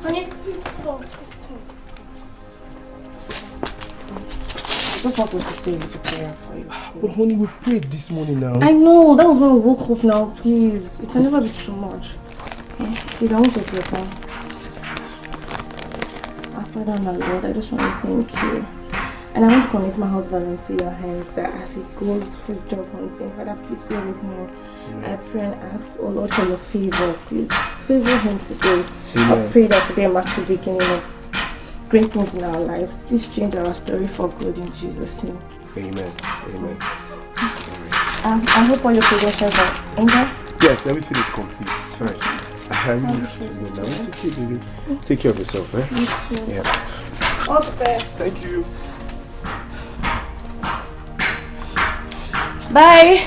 Honey, please come. I just wanted to say a little prayer for you. But honey, we've prayed this morning now. I know, that was when we woke up now, please. It can never be too much. Please, I won't take your time. Our Father and our Lord, I just want to thank you. And I want to commit my husband into your hands as he goes for job hunting. Father, please go with him. I pray and ask, oh Lord, for your favor. Please favor him today. I pray that today marks the beginning of great things in our lives. Please change our story for good in Jesus' name. Amen. Amen. I hope all your credentials are in there. Yes, everything is complete. It's fine. I really have to go now. It's okay, baby. Take care of yourself, eh? Yes, yeah. All the best. Thank you. Bye.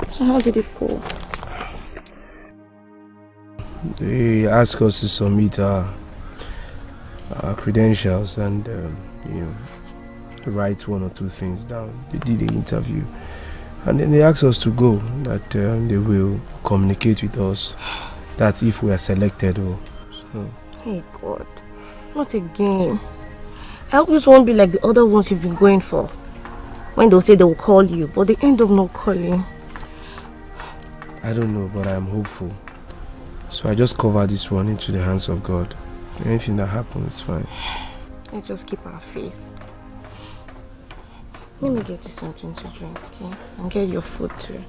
So how did it go? They asked us to submit our credentials and write one or two things down. They did the interview and then they asked us to go, that they will communicate with us, that if we are selected or so. Hey God, not again. I hope this won't be like the other ones you've been going for, when they'll say they will call you but they end up not calling. I don't know, but I'm hopeful. So I just cover this one into the hands of God. Anything that happens is fine. Let's just keep our faith. Let me get you something to drink, okay? And get your food too.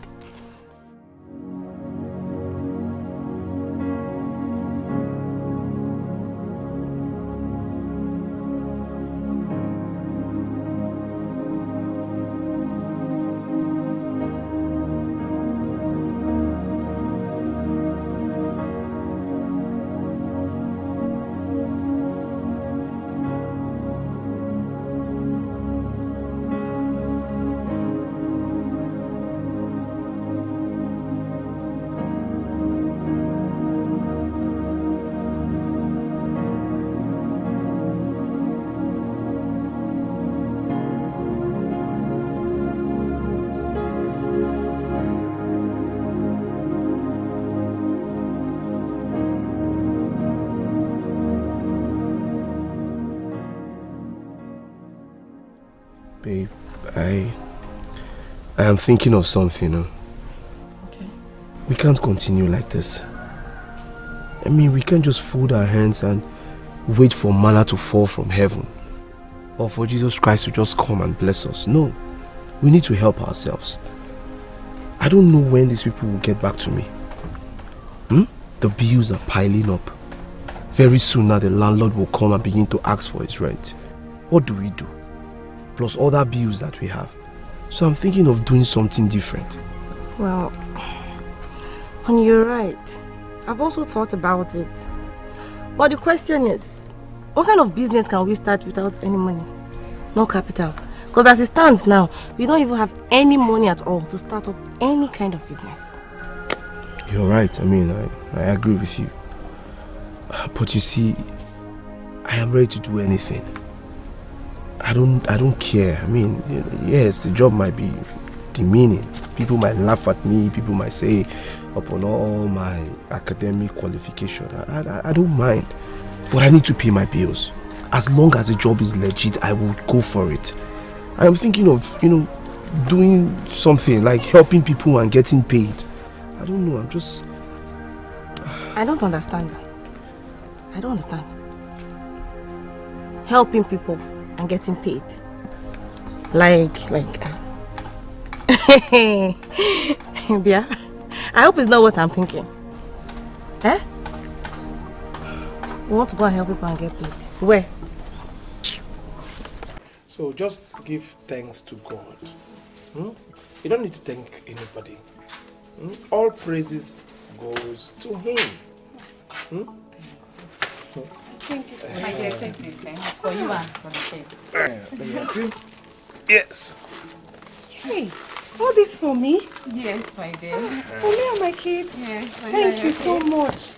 Babe, I am thinking of something. Okay. We can't continue like this. I mean, we can't just fold our hands and wait for manna to fall from heaven, or for Jesus Christ to just come and bless us. No, we need to help ourselves. I don't know when these people will get back to me. The bills are piling up. Very soon now the landlord will come and begin to ask for his rent. What do we do? Plus other bills that we have. So I'm thinking of doing something different. Well, and you're right. I've also thought about it. But the question is, what kind of business can we start without any money? no capital. Because as it stands now, we don't even have any money at all to start up any kind of business. You're right. I mean, I agree with you. But you see, I am ready to do anything. I don't care. I mean, yes, the job might be demeaning. People might laugh at me. People might say, upon all my academic qualification, I don't mind. But I need to pay my bills. As long as the job is legit, I will go for it. I am thinking of, doing something like helping people and getting paid. I don't know, I'm just... I don't understand that. I don't understand. Helping people and getting paid. Bia, I hope it's not what I'm thinking. Eh? We want to go and help people and get paid. Where? So just give thanks to God. You don't need to thank anybody. All praises goes to Him. Thank you. My dear, take this for you and for the kids. Thank you. Yes. Hey, all this for me? Yes, my dear. For me and my kids? Yes, my Thank you so much.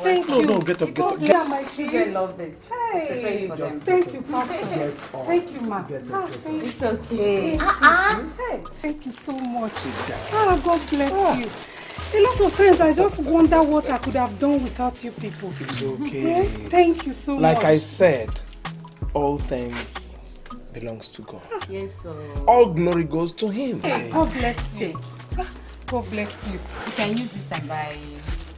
Thank you. No, get up. Me and my kids. They love this. Hey, for them. thank you, Pastor. Thank you, ma. Thank It's okay. you. Hey, thank you so much. God bless you. A lot of times I just wonder what I could have done without you people. It's okay. Thank you so much. Like I said, all thanks belongs to God. Yes, sir. All glory goes to Him. Hey, God bless you. God bless you. You can use this and buy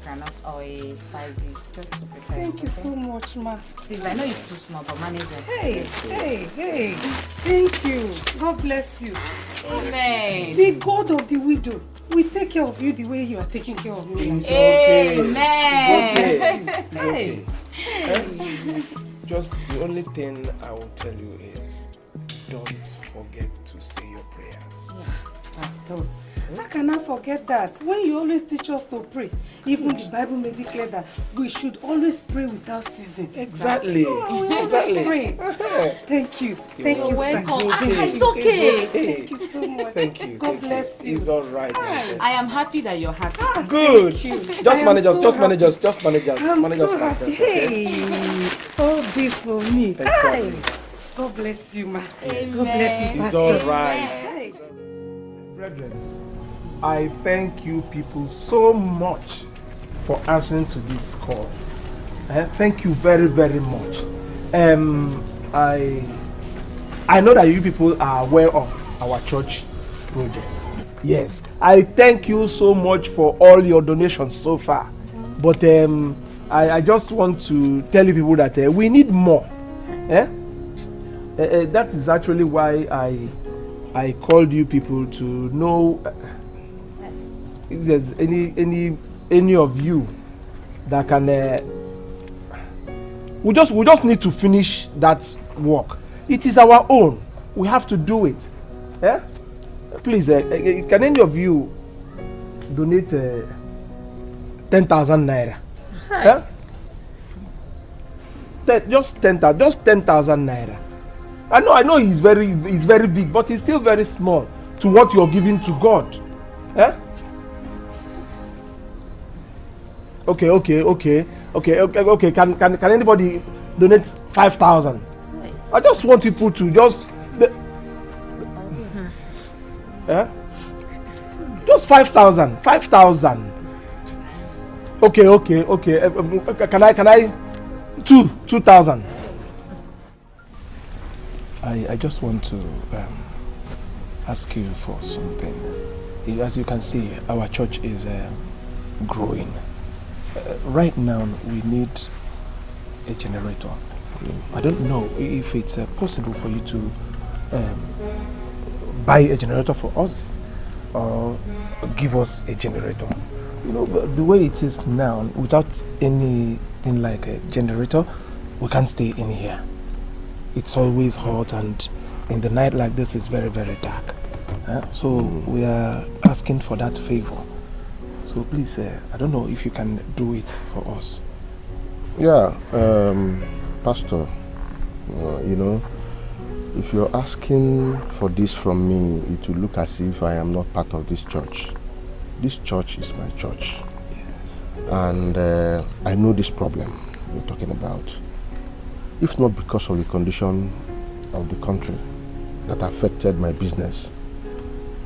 granite oil, spices, just to prepare. Thank you so much, ma. Please, I know it's too small, but manage us. Hey. Thank you. God bless you. Amen. The God of the widow will take care of you the way you are taking care of me. It's okay. Amen. It's okay. Just the only thing I will tell you is don't forget to say your prayers. Yes. Pastor, how can I forget that? When you always teach us to pray, even the Bible made it clear that we should always pray without ceasing. Exactly. So we always Exactly. pray. Thank you. Thank you, welcome. sir. It's okay. Thank you so much. Thank you. God bless you. It's all right. I am happy that you're happy. Good. Thank you. Just I manage am us. so Just happy. manage us. Just manage us. I'm Manage us so like happy. this, okay? Hey, all this for me. Exactly. Hey. God bless you, ma. Amen. God bless you, It's Pastor. all right. Hey. Brethren, I thank you people so much for answering to this call. Thank you very, very much. I know that you people are aware of our church project. Yes, I thank you so much for all your donations so far. But I just want to tell you people that we need more. That is actually why I called you people to know if there's any of you that can. We just need to finish that work. It is our own. We have to do it. Please, can any of you donate 10,000 naira? Just 10,000 naira. I know it's very big, but it's still very small to what you're giving to God. Okay. Can anybody donate 5,000? I just want people to just. Just 5,000. 5,000. Okay. Can I 2,000? I just want to ask you for something. As you can see, our church is growing. Right now, we need a generator. I don't know if it's possible for you to buy a generator for us or give us a generator. You know, the way it is now, without anything like a generator, we can't stay in here. It's always hot, and in the night like this, it's very, very dark. So we are asking for that favor. So please, I don't know if you can do it for us. Yeah, Pastor, you know, If you're asking for this from me, it will look as if I am not part of this church. This church is my church. Yes. And I know this problem you're talking about. If not because of the condition of the country that affected my business,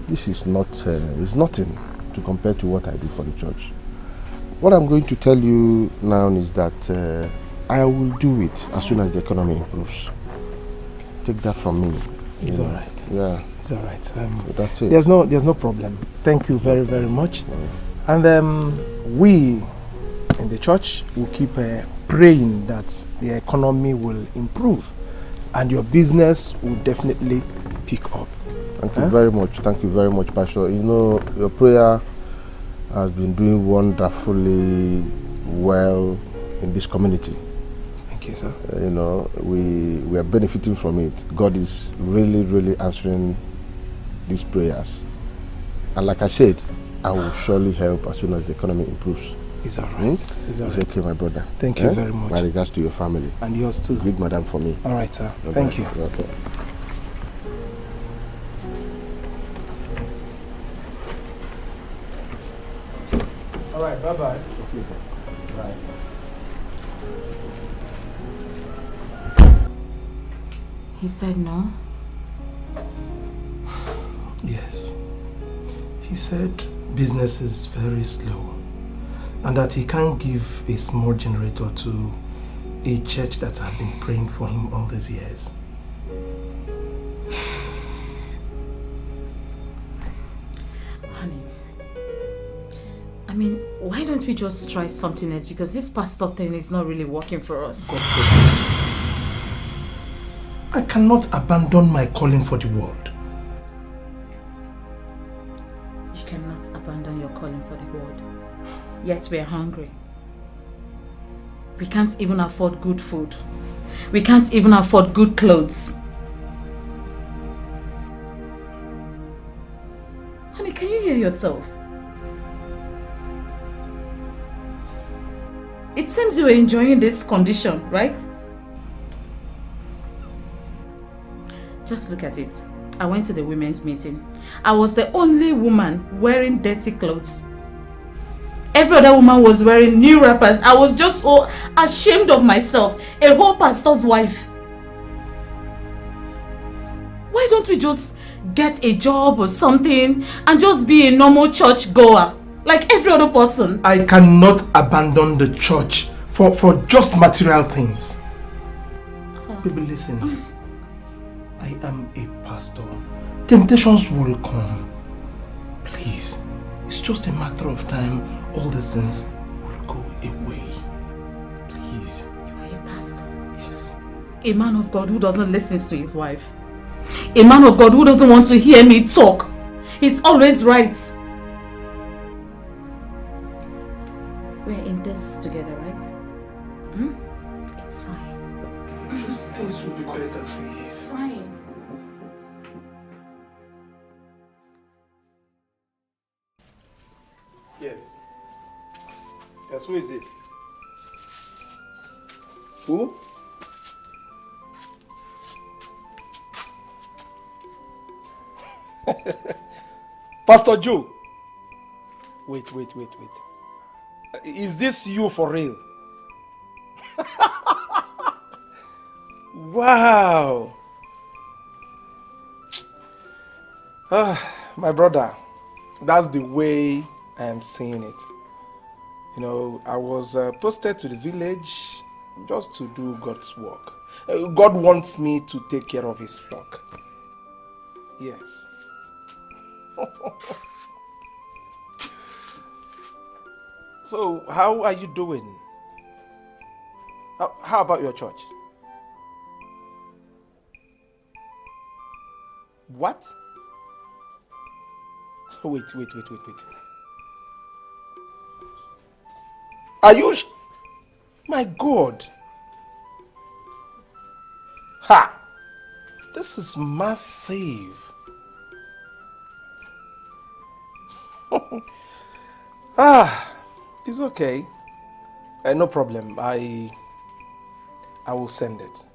this is not is nothing to compare to what I do for the church. What I'm going to tell you now is that I will do it as soon as the economy improves. Take that from me. It's all right. Yeah. It's all right. That's it. There's no problem. Thank you very, very much. And we in the church will keep praying that the economy will improve and your business will definitely pick up. Thank you very much. Thank you very much, Pastor. You know, your prayer has been doing wonderfully well in this community. Thank you, sir. You know, we are benefiting from it. God is really, really answering these prayers. And like I said, I will surely help as soon as the economy improves. It's all right. It's all right. Okay, my brother. Thank you very much. My regards to your family. And yours too. Greet madam for me. All right, sir. Okay. Thank you. Okay. All right, bye-bye. Okay. Bye. He said no. Yes. He said business is very slow and that he can't give a small generator to a church that has been praying for him all these years. Honey, I mean, why don't we just try something else? Because this pastor thing is not really working for us. I cannot abandon my calling for the world. You cannot abandon your calling for the world. Yet we are hungry. We can't even afford good food. We can't even afford good clothes. Honey, can you hear yourself? It seems you are enjoying this condition, right? Just look at it. I went to the women's meeting. I was the only woman wearing dirty clothes. Every other woman was wearing new wrappers. I was just so ashamed of myself. A whole pastor's wife. Why don't we just get a job or something and just be a normal church goer like every other person? I cannot abandon the church for just material things. Baby, listen. I am a pastor. Temptations will come. Please, it's just a matter of time. All the sins will go away. Please. You are a pastor? Yes. A man of God who doesn't listen to his wife. A man of God who doesn't want to hear me talk. He's always right. We're in this together, right? It's fine. Just things will be better, please. It's fine. Yes. Yes, who is it? Who? Pastor Joe. Wait. Is this you for real? Wow. My brother, that's the way I am seeing it. You know, I was posted to the village just to do God's work. God wants me to take care of his flock. Yes. So, how are you doing? How about your church? What? Wait. Are you... My God. Ha! This is massive. It's okay. No problem. I will send it.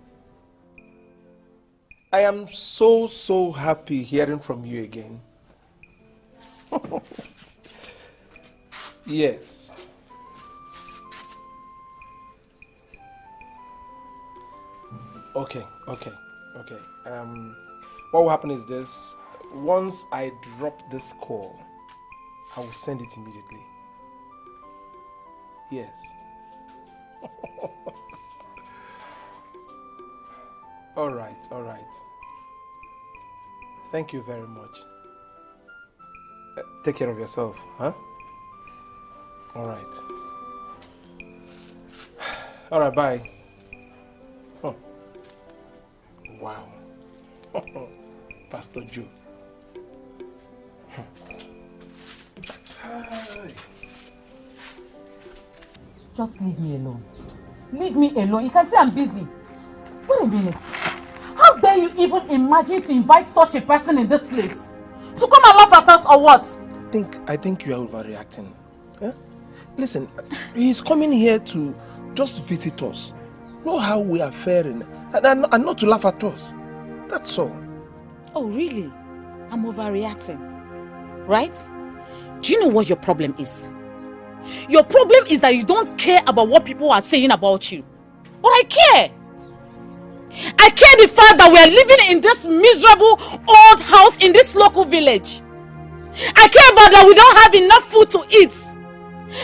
I am so happy hearing from you again. Yes. Okay. What will happen is this. Once I drop this call, I will send it immediately. Yes. All right. Thank you very much. Take care of yourself, huh? All right, bye. Oh. Wow. Pastor Joe. Just leave me alone. Leave me alone. You can see I'm busy. Wait a minute. How dare you even imagine to invite such a person in this place? To come and laugh at us or what? I think you are overreacting. Eh? Listen, he's coming here to just visit us. Know how we are faring. And not to laugh at us. That's all. Oh, really? I'm overreacting. Right? Do you know what your problem is? Your problem is that you don't care about what people are saying about you. But I care. I care the fact that we are living in this miserable old house in this local village. I care about that we don't have enough food to eat.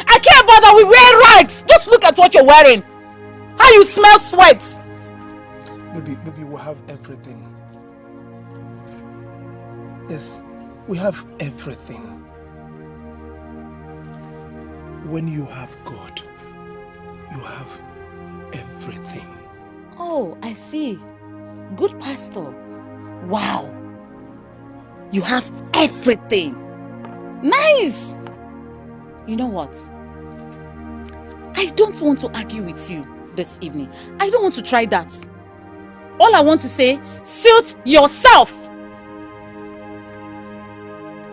I care about that we wear rags. Just look at what you're wearing. How you smell sweat. Maybe we'll have everything. Yes, we have everything. When you have God, you have everything. Oh, I see. Good pastor. Wow. You have everything. Nice. You know what? I don't want to argue with you this evening. I don't want to try that. All I want to say, suit yourself.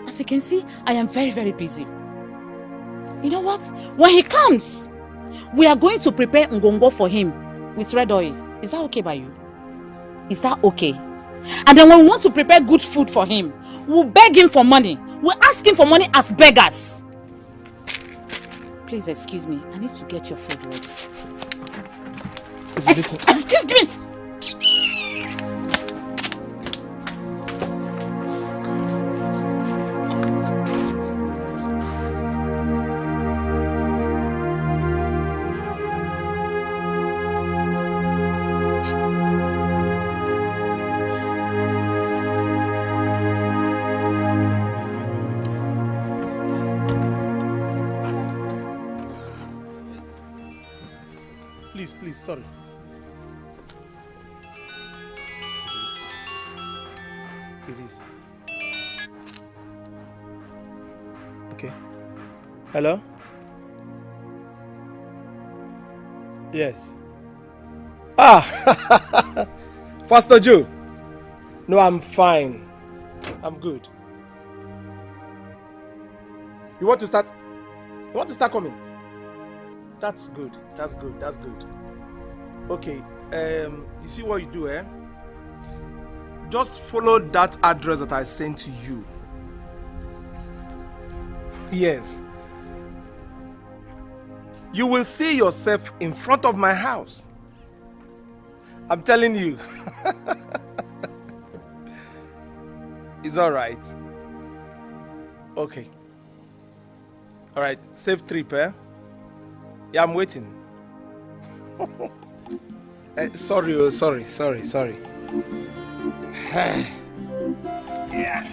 As you can see, I am very, very busy. You know what? When he comes, we are going to prepare ngongo for him with red oil. Is that okay by you? Is that okay? And then when we want to prepare good food for him, we'll beg him for money. We'll ask him for money as beggars. Please excuse me. I need to get your food ready. Excuse me. Please, sorry. It is. Okay. Hello? Yes. Pastor Joe. No, I'm fine. I'm good. You want to start coming? That's good. Okay, you see what you do, eh? Just follow that address that I sent to you. Yes. You will see yourself in front of my house. I'm telling you. It's all right. Okay. All right, safe trip, eh? Yeah, I'm waiting. Sorry. Yeah.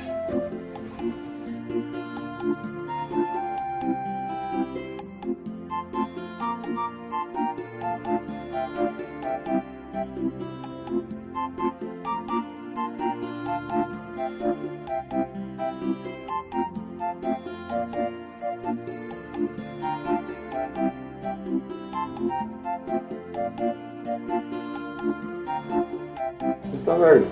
Sister Mary,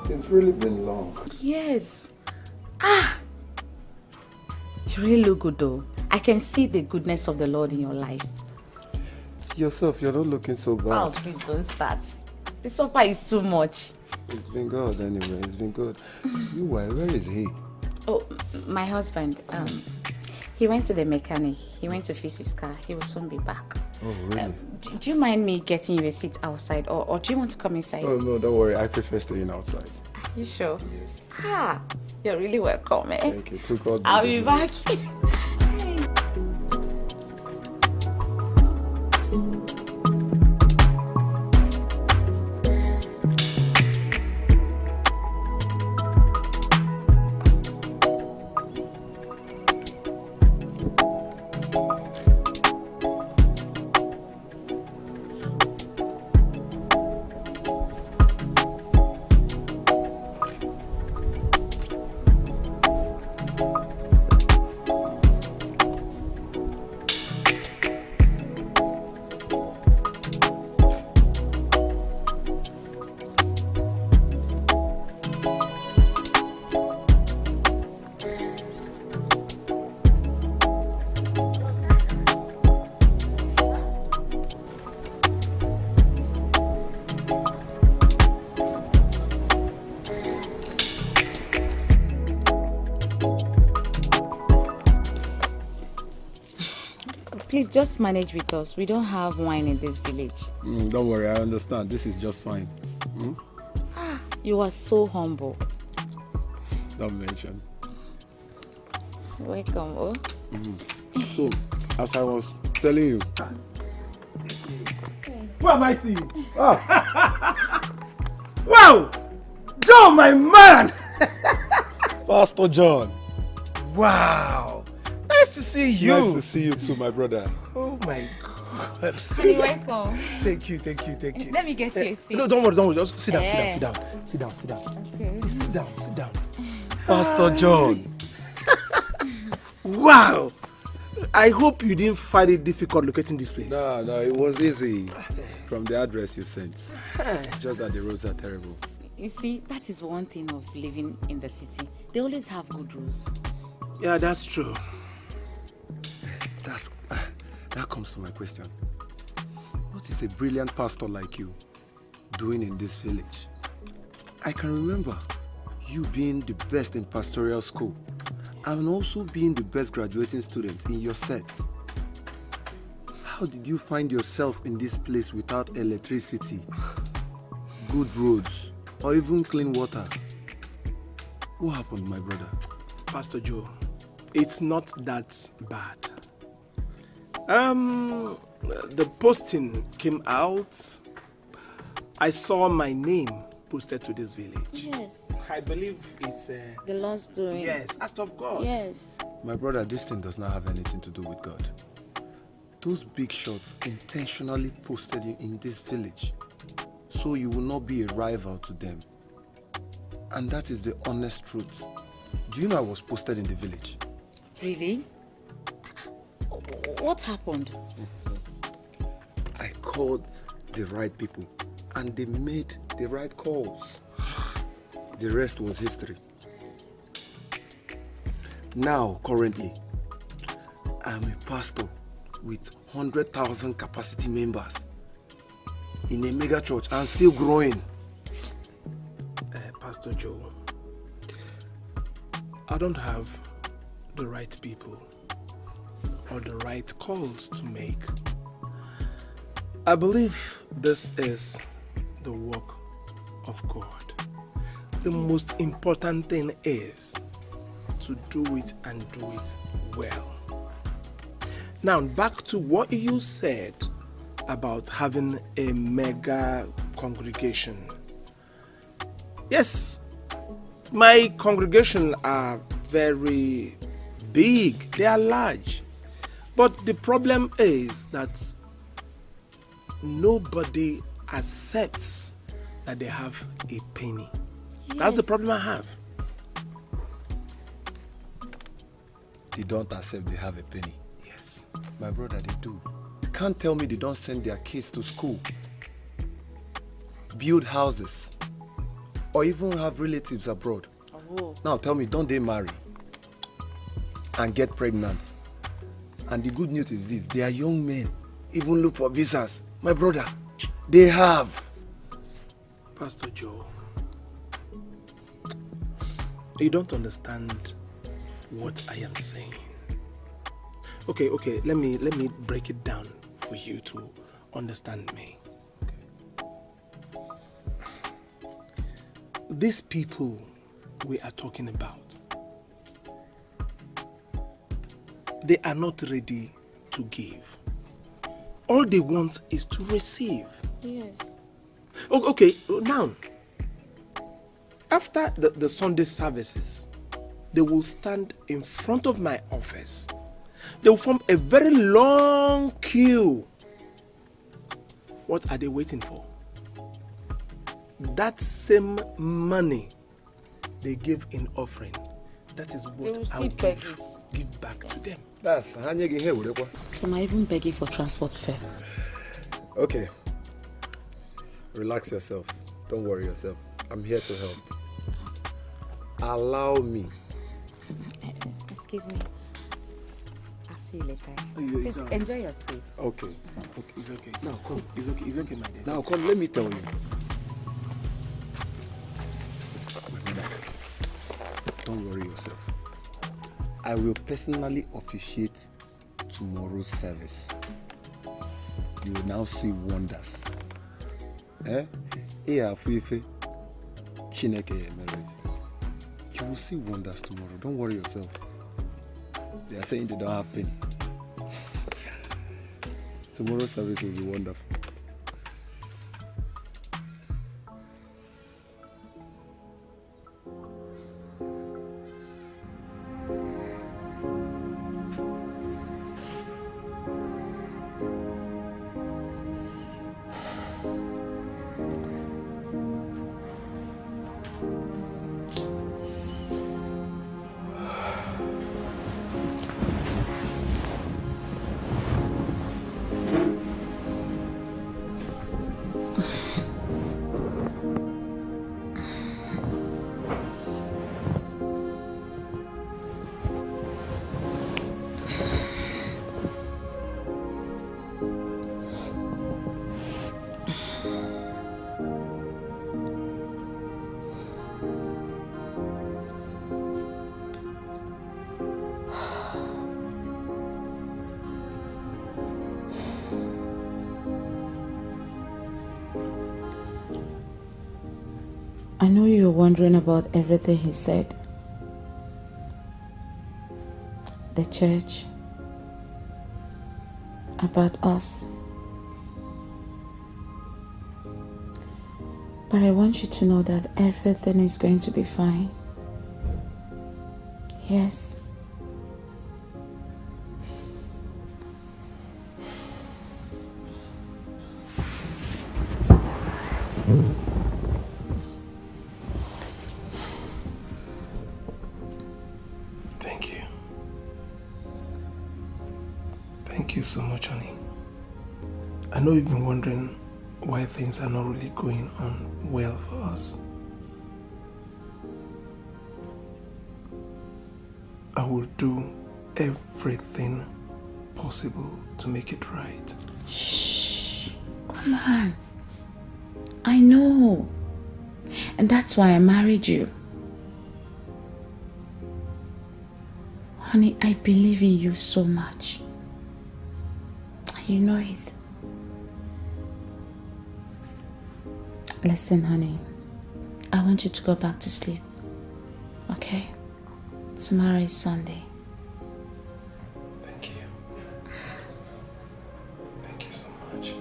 it's really been long. Yes. You really look good though. I can see the goodness of the Lord in your life. Yourself, you're not looking so bad. Oh, please don't start. The supper is too much. It's been good anyway. It's been good. Where is he? Oh, my husband. He went to the mechanic. He went to fix his car. He will soon be back. Oh, really? Do you mind me getting you a seat outside, or do you want to come inside? Oh, no, don't worry. I prefer staying outside. You sure? Yes. You're really welcome, eh? Thank you. To God. I'll be back. Please just manage with us. We don't have wine in this village. Don't worry, I understand. This is just fine. You are so humble. Don't mention. Welcome, oh. So, as I was telling you. Who am I seeing? Wow! John, my man! Pastor John. Wow! Nice to see you. Nice to see you too, my brother. Oh my God. You're welcome. Thank you. Let me get you a seat. No, don't worry. Just sit down. Okay. Sit down. Pastor John. Wow! I hope you didn't find it difficult locating this place. No, it was easy. From the address you sent. Just that the roads are terrible. You see, that is one thing of living in the city. They always have good roads. Yeah, that's true. That comes to my question. What is a brilliant pastor like you doing in this village? I can remember you being the best in pastoral school and also being the best graduating student in your set. How did you find yourself in this place without electricity, good roads, or even clean water? What happened, my brother? Pastor Joe, it's not that bad. The posting came out. I saw my name posted to this village. Yes. I believe it's the Lord's doing. Yes, act of God. Yes. My brother, this thing does not have anything to do with God. Those big shots intentionally posted you in this village so you will not be a rival to them. And that is the honest truth. Do you know I was posted in the village? Really? What happened? I called the right people and they made the right calls. The rest was history. Now, currently, I'm a pastor with 100,000 capacity members in a mega church and still growing. Pastor Joe, I don't have the right people or the right calls to make. I believe this is the work of God. The most important thing is to do it and do it well. Now, back to what you said about having a mega congregation. Yes, my congregation are very big, they are large. But the problem is that nobody accepts that they have a penny. Yes. That's the problem I have. They don't accept they have a penny. Yes. My brother, they do. You can't tell me they don't send their kids to school, build houses, or even have relatives abroad. Oh. Now tell me, don't they marry and get pregnant? And the good news is this, they are young men, even look for visas. My brother, they have. Pastor Joe, You don't understand what I am saying. Okay, let me break it down for you to understand me. Okay. These people we are talking about, they are not ready to give. All they want is to receive. Yes. Okay, now, after the Sunday services, they will stand in front of my office. They will form a very long queue. What are they waiting for? That same money they give in offering, that is what I will give back to them. That's So I'm even begging for transport fare. okay. Relax yourself. Don't worry yourself. I'm here to help. Allow me. Excuse me. I'll see you later. Please enjoy your stay. Okay. It's okay. Now come. It's okay, my dear. Now come, let me tell you. Don't worry yourself. I will personally officiate tomorrow's service. You will now see wonders. You will see wonders tomorrow. Don't worry yourself. They are saying they don't have penny. Tomorrow's service will be wonderful. I know you're wondering about everything he said. The church, about us. But I want you to know that everything is going to be fine. Yes. Thank you so much, honey. I know you've been wondering why things are not really going on well for us. I will do everything possible to make it right. Shh, come on. I know. And that's why I married you. Honey, I believe in you so much. You know it. Listen, honey. I want you to go back to sleep. Okay? Tomorrow is Sunday. Thank you. Thank you so much.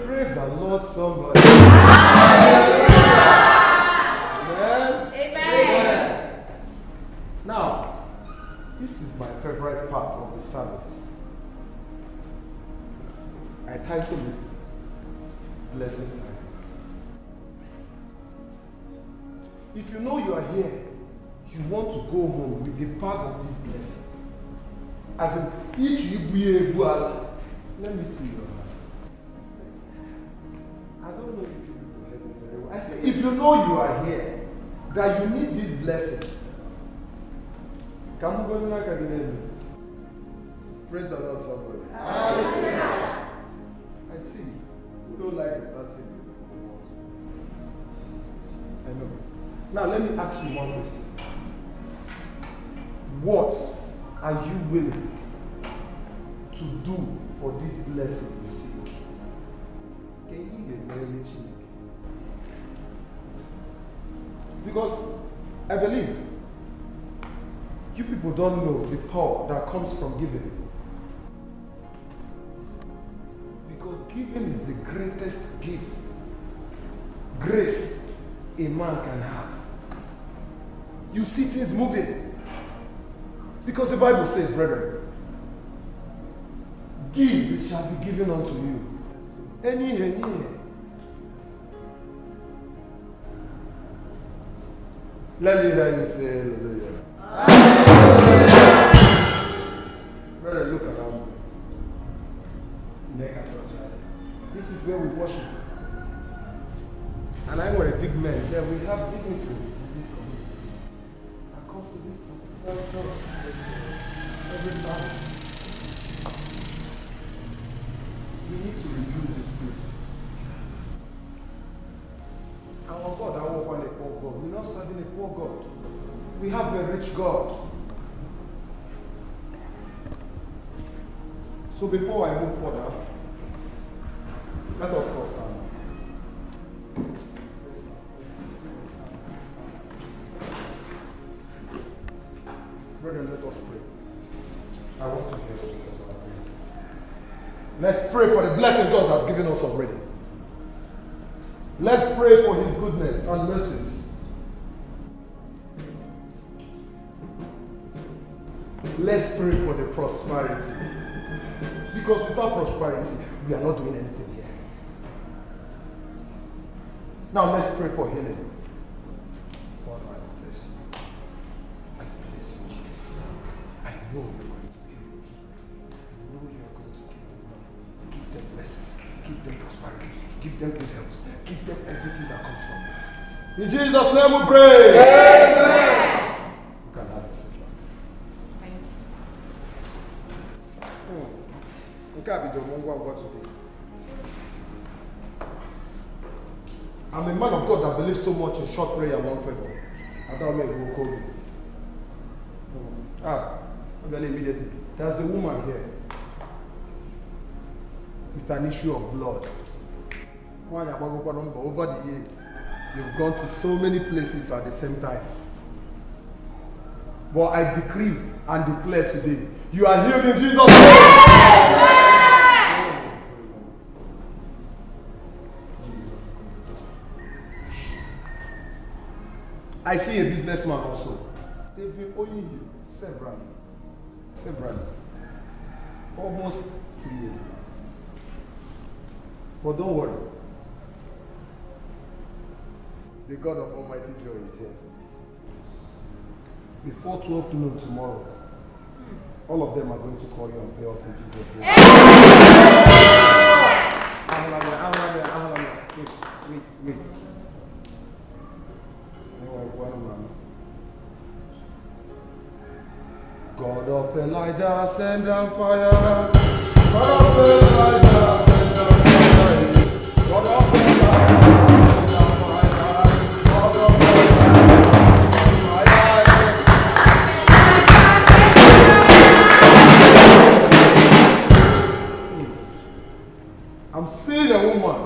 Praise the Lord, somebody. Amen. Amen. Now, this is my favorite part of the service. I title it Blessing Time. If you know you are here, you want to go home with the part of this blessing. As in, each you let me see your hand. I don't know if you will help me very well. I say, if you know you are here, that you need this blessing, Praise the Lord, somebody. Hallelujah. I see. Who don't like it? That's it. I know. Now let me ask you one question. What are you willing to do for this blessing you seek? Can you get married? Because I believe you people don't know the power that comes from giving. Because giving is the greatest gift, grace a man can have. You see things moving. Because the Bible says, brethren, give, it shall be given unto you. Any. Let me hear you say hallelujah. Brother, look around me. This is where we worship. And I'm a big man. Here we have dignitaries in this community. I come to this particular every service. We need to rebuild this place. Our God, I won't want a poor God. We're not serving a poor God. We have a rich God. So before I move further, let us all stand. Brethren, let us pray. I want to hear what you are praying. Let's pray for the blessing God has given us already. Let's pray for His goodness and mercies. Let's pray for the prosperity. Because without prosperity, we are not doing anything here. Now let's pray for healing. Father, I bless you. I bless you, Jesus. I know you're going to heal you. I know you're going to give them money. Give them blessings. Give them prosperity. Give them good health. Give them everything that comes from you. In Jesus' name we pray. Amen. You can have a seat. I'm a man of God that believes so much in short prayer and long favor. I don't know who called you. Immediately. There's a woman here with an issue of blood. Over the years, you've gone to so many places at the same time. But I decree and declare today, you are healed in Jesus' name. I see a businessman also. They've been owing you severally. Almost 2 years now. But don't worry. The God of Almighty Joy is here today. Before 12 noon tomorrow, all of them are going to call you and pay up in Jesus' name. Wait. God of Elijah, send down fire. God of Elijah, send down fire. God of Elijah, send down fire. God of Elijah. I'm seeing a woman.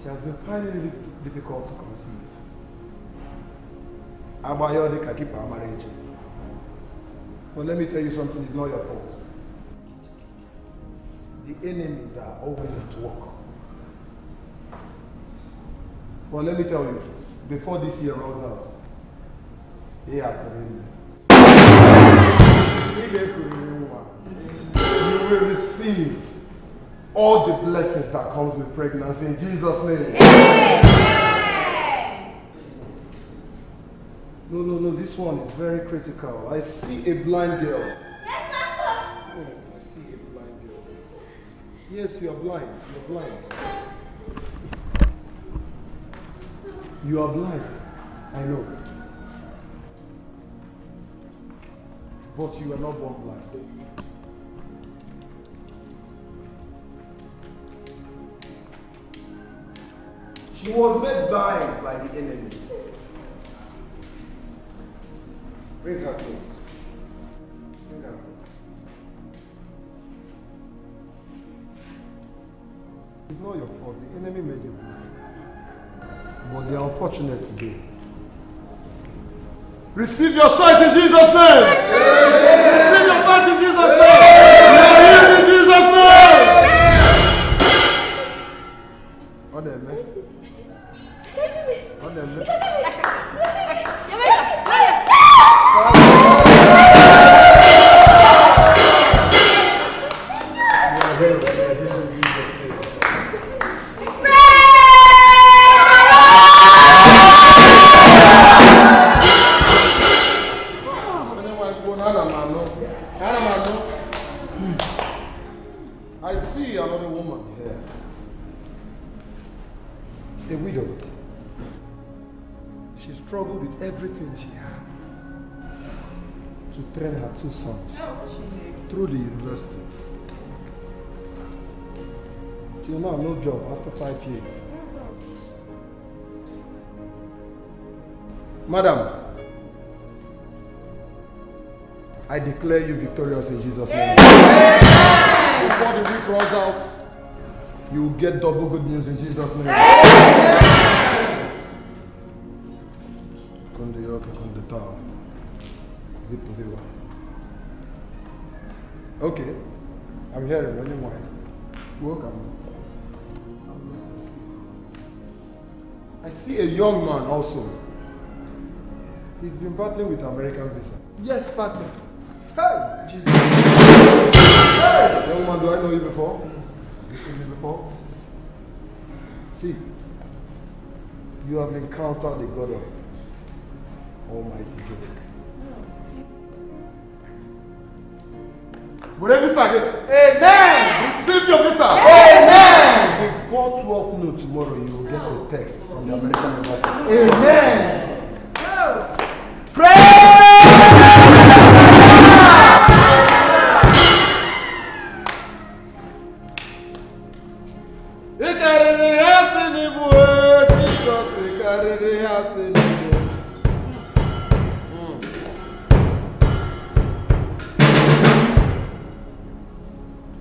She has been finding it difficult to conceive. But let me tell you something, it's not your fault. The enemies are always at work. But let me tell you, before this year runs out, you will receive all the blessings that comes with pregnancy in Jesus' name. No, this one is very critical. I see a blind girl. Yes, Pastor. I see a blind girl. Yes, you are blind. You're blind. You are blind, I know. But you are not born blind. She was made blind by the enemies. Bring her close. Bring her close. It's not your fault. The enemy made you blind. But they are unfortunate today. Receive your sight in Jesus' name! Receive your sight in Jesus' name! You are healed in Jesus' name! On them, man. On them, man. I see another woman here. A widow. She struggled with everything she had to train her 2 sons through the university. Till now, no job after 5 years. Madam, I declare you victorious in Jesus' name. Before the week runs out, you will get double good news in Jesus' name. Okay, I'm hearing anymore. Welcome. I see a young man also. He's been battling with American visa. Yes, Pastor. Hey, Jesus. Hey, young man, do I know you before? You seen me before? See, you have encountered the God of Almighty God. Whatever visa again. Amen. Receive your visa. Amen. Before 12 noon tomorrow, you will get a text from the American embassy. Amen.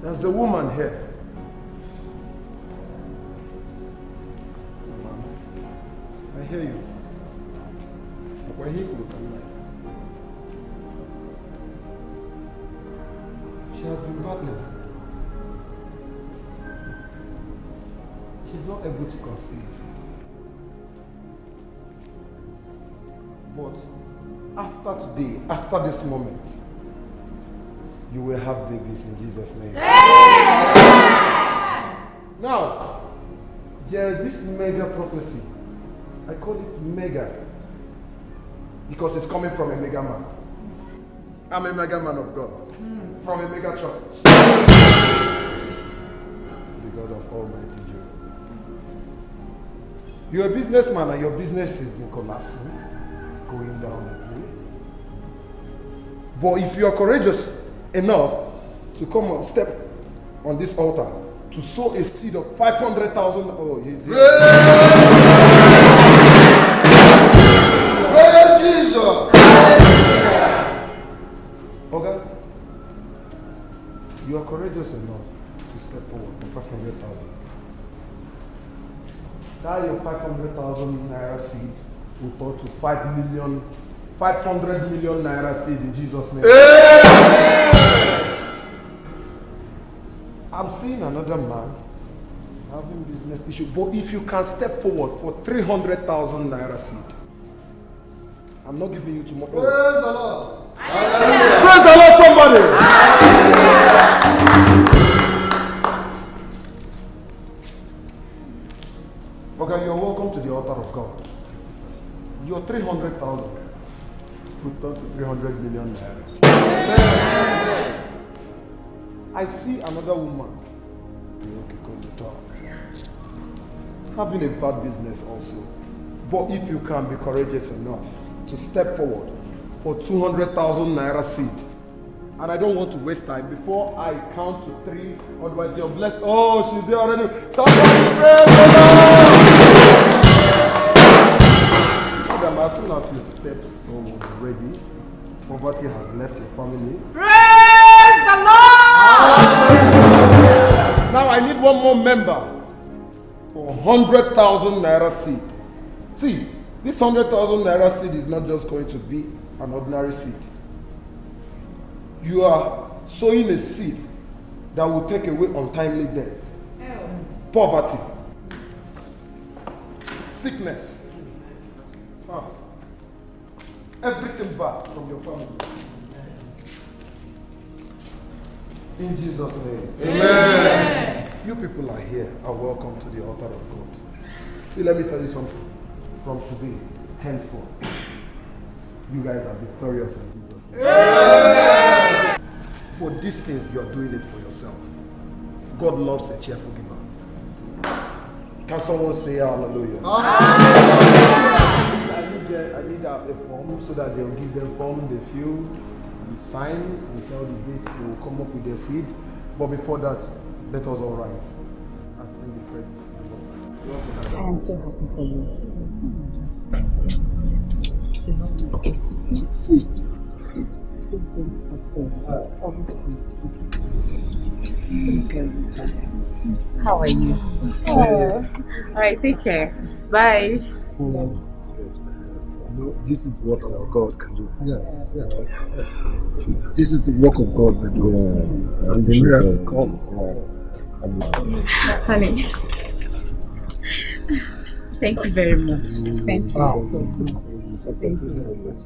There's a woman here. I hear you. When he look at me, she has been battling. She's not able to conceive. But after today, after this moment, you will have babies in Jesus' name. Now, there is this mega prophecy. I call it mega because it's coming from a mega man. I'm a mega man of God. From a mega church. The God of Almighty Jew. You're a businessman and your business has been collapsing, going down the way. But if you are courageous enough to come and step on this altar to sow a seed of 500,000. Oh, he's here. Praise Jesus. Okay. You are courageous enough to step forward for 500,000. That your 500,000 naira seed will turn to 500 million naira seed in Jesus' name. I'm seeing another man having business issue, but if you can step forward for 300,000 naira seed, I'm not giving you tomorrow. Praise the Lord. Hallelujah. Praise the Lord, somebody. Okay, you're welcome to the altar of God. Your 300,000 will turn to 300 million naira. I see another woman having a bad business also, But if you can be courageous enough to step forward for 200,000 naira seed, and I don't want to waste time before I count to 3, otherwise you're blessed. Oh, she's here already. Somebody praise the Lord! As soon as you step forward ready, poverty has left your family. Praise the Lord! Now I need one more member for 100,000 naira seed. See, this 100,000 naira seed is not just going to be an ordinary seed. You are sowing a seed that will take away untimely death, poverty, sickness, everything bad from your family. In Jesus' name. Amen. You people are here are welcome to the altar of God. See, let me tell you something. From today, henceforth, you guys are victorious in Jesus' name. Amen. For these things, you are doing it for yourself. God loves a cheerful giver. Can someone say hallelujah? I need a form so that they'll give them form, they fill, and sign, and tell the dates they will come up with their seed. But before that, let us all rise and sing the praise. I am so happy for you. How are you? Oh. Alright, take care. Bye. Yes, my sisters. You know, this is what our God can do. Yes. This is the work of God that do. And the miracle comes. Honey. Thank you very much. Thank you so much. Thank you very much.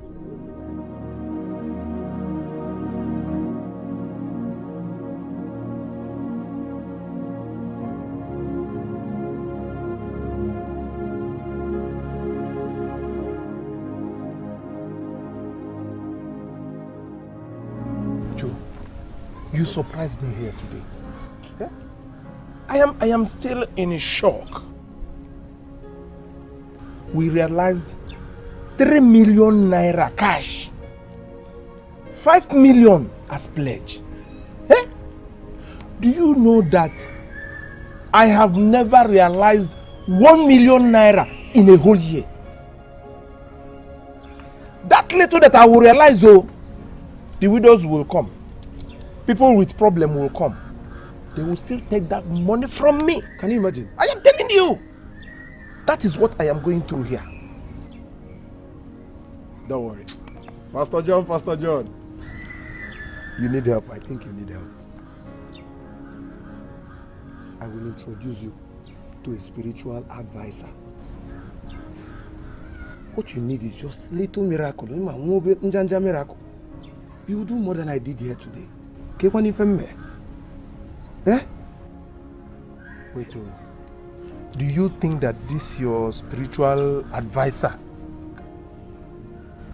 Joe, you surprised me here today. Yeah? I am still in shock. We realized 3 million naira cash, 5 million as pledge. Eh? Do you know that I have never realized 1 million naira in a whole year? That little that I will realize, oh, the widows will come. People with problem will come. They will still take that money from me. Can you imagine? I am telling you. That is what I am going through here. Don't worry. Pastor John. You need help. I think you need help. I will introduce you to a spiritual advisor. What you need is just little miracle. Miracle. You will do more than I did here today. Eh? Wait, do you think that this your spiritual advisor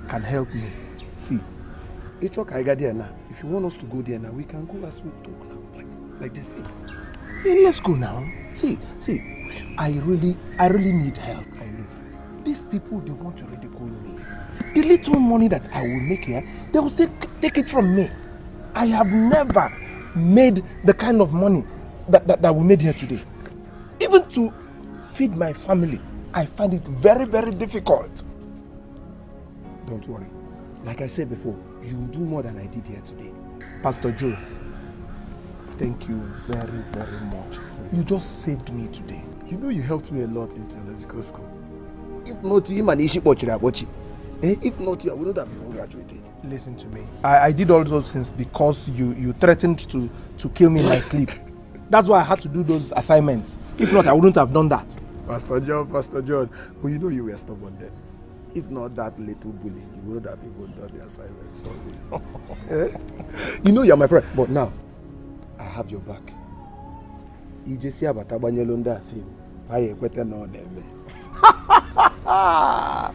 can help me? See, it's okay. I got there now. If you want us to go there now, we can go as we talk now. Like this. Hey, let's go now. See, I really need help. I know. These people, they want to ridicule me. The little money that I will make here, they will take it from me. I have never made the kind of money that we made here today. Even to feed my family, I find it very, very difficult. Don't worry. Like I said before, you will do more than I did here today. Pastor Joe, thank you very, very much. You just saved me today. You know you helped me a lot in theological school. If not you, if not you, I wouldn't have even graduated. Listen to me. I did all those things because you threatened to kill me in my sleep. That's why I had to do those assignments. If not, I wouldn't have done that. Pastor John. But you know you were stubborn then. If not that little bully, you wouldn't have even done the assignments for me. You know you're my friend. But now, I have your back. You just see about Abanyelonda thing. I equate no name.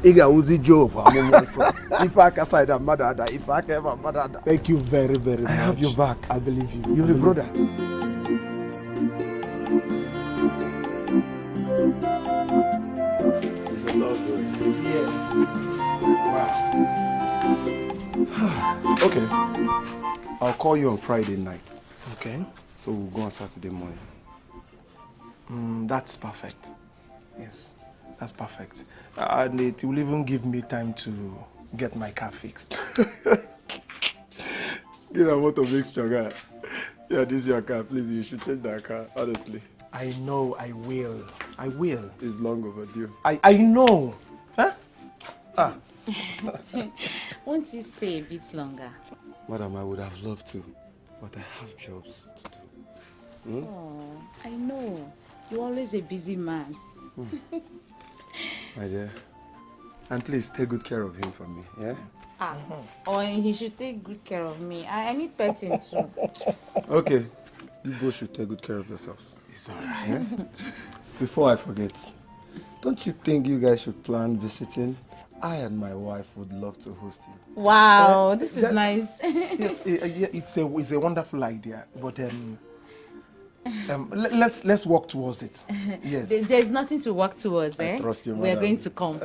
Iga uzi Joe for if I can say that mother, if I can have mother. Thank you very, very much. I have your back. I believe you. You're a brother. It's the Lord's doing. Okay. I'll call you on Friday night. Okay. So we'll go on Saturday morning. That's perfect. Yes, that's perfect. And it will even give me time to get my car fixed. You know what to make stronger. Yeah, this is your car. Please, you should change that car, honestly. I know, I will. I will. It's long overdue. I know. Huh? Won't you stay a bit longer? Madam, I would have loved to, but I have jobs to do. Oh, I know. You're always a busy man. My dear. And please, take good care of him for me, yeah? Or he should take good care of me. I need petting too. Okay. You both should take good care of yourselves. It's alright. Yes? Before I forget, don't you think you guys should plan visiting? I and my wife would love to host you. Wow, this is nice. Yes, it's a wonderful idea, but let's work towards it. Yes. There's nothing to work towards, I trust you, We are madam. going to come.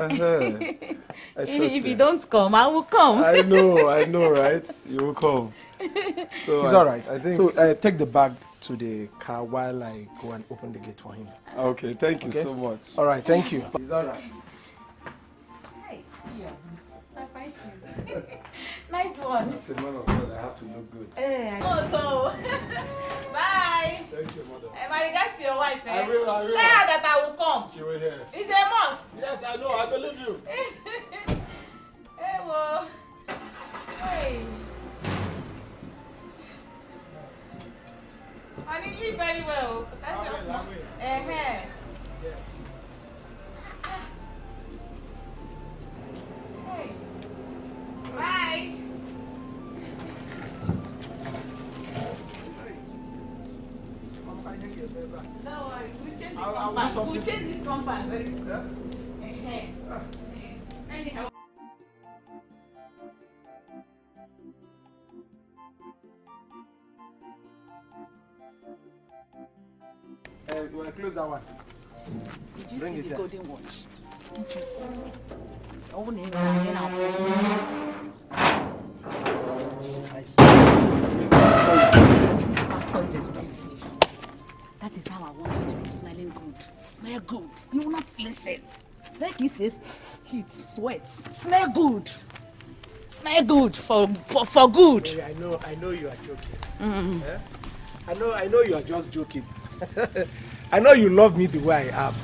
If you don't come, I will come. I know, right? You will come. So it's all right. I think. So take the bag to the car while I go and open the gate for him. Okay, thank you so much. All right, thank you. It's all right. Hey, nice one. As a man of God, I have to look good. So, bye. Thank you, mother. My regards to your wife, I will. Tell her that I will come. She will hear. It's a must. Yes, I know. I believe you. Hey, well. Hey. And you live very well. That's your mom. Yes. Hey. Bye. No worries. We'll change the compound. We'll change this compound very soon. Anyhow. You want to close that one? Did you Bring see it the here. golden watch? Interesting. Oh, no, no, no, This pastor is expensive. That is how I want you to be smelling good. Smell good. You will not listen. Like he says, heat, sweat. Smell good. Smell good for good. Yeah, I know you are joking. Eh? I know you are just joking. I know you love me the way I am.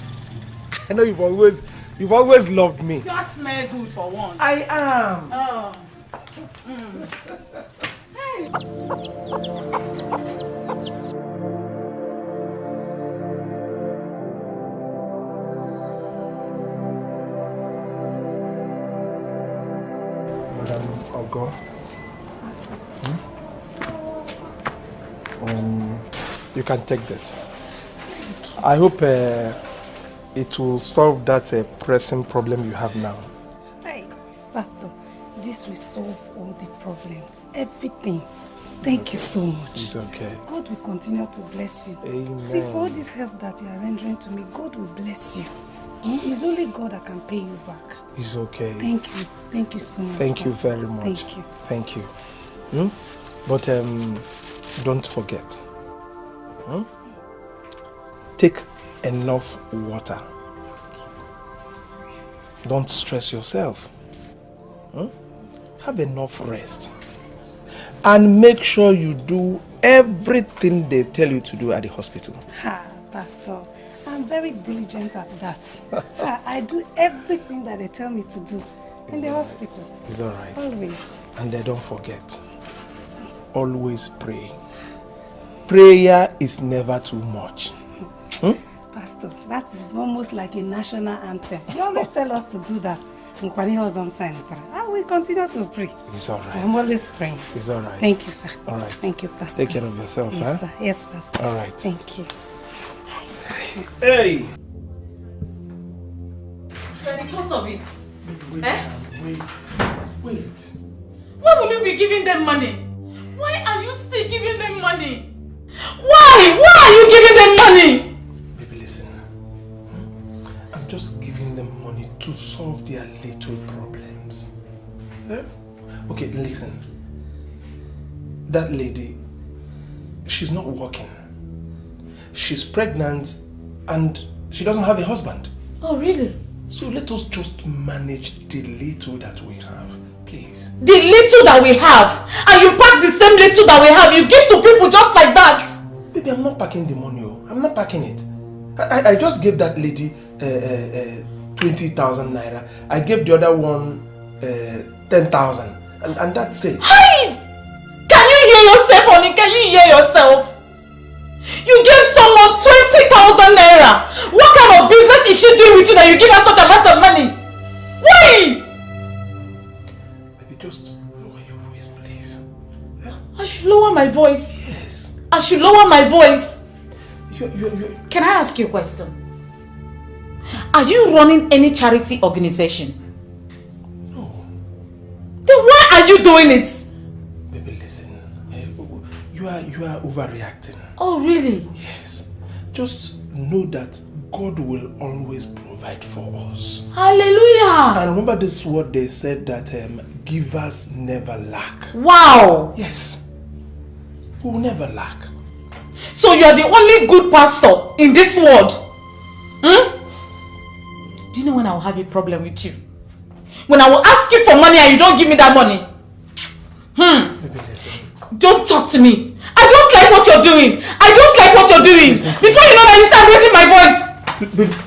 I know you've always loved me. Just smell good for once. I am. Oh. Hey. Madam Ogo. You can take this. I hope it will solve that pressing problem you have now. Hey, Pastor, this will solve all the problems, everything. Thank you so much. It's okay. God will continue to bless you. Amen. See, for all this help that you are rendering to me, God will bless you. It's only God that can pay you back. It's okay. Thank you. Thank you so much. Thank you Pastor. very much. Thank you. Thank you. But don't forget. Take enough water. Don't stress yourself. Have enough rest. And make sure you do everything they tell you to do at the hospital. Pastor, I'm very diligent at that. I do everything that they tell me to do in the hospital. It's all right. Always. And don't forget, always pray. Prayer is never too much. Pastor, that is almost like a national anthem. You always tell us to do that. I will continue to pray. It's all right. I'm always praying. It's all right. Thank you, sir. All right. Thank you, Pastor. Take care of yourself, Yes, huh? sir. Yes, Pastor. All right. Thank you. Hey! You're the cause of it. Wait. Why will you be giving them money? Why are you still giving them money? Why? Why are you giving them money? Baby, listen. I'm just giving them money to solve their little problems. Okay, listen. that lady, she's not working. She's pregnant and she doesn't have a husband. Oh, really? So let us just manage the little that we have, please. The little that we have? And you pack the same little that we have, you give to people just like that? Baby, I'm not packing the money. I'm not packing it. I just gave that lady 20,000 naira. I gave the other one 10,000. And that's it. Hey! Can you hear yourself, honey? Can you hear yourself? You gave someone 20,000 naira. What kind of business is she doing with you that you give her such amount of money? Why? Baby, just lower your voice, please. Yeah? I should lower my voice. Yes. I should lower my voice. You're... Can I ask you a question? Are you running any charity organization? No. Then why are you doing it? Baby, listen. You are overreacting. Oh, really? Yes. Just know that God will always provide for us. Hallelujah! And remember this word they said that givers never lack. Wow! Yes. We will never lack. So you are the only good pastor in this world? Hmm? Do you know when I will have a problem with you? When I will ask you for money and you don't give me that money? Baby, listen. Don't talk to me. I don't like what you're doing. I don't like what you're doing. Before you know that, you start raising my voice. Baby.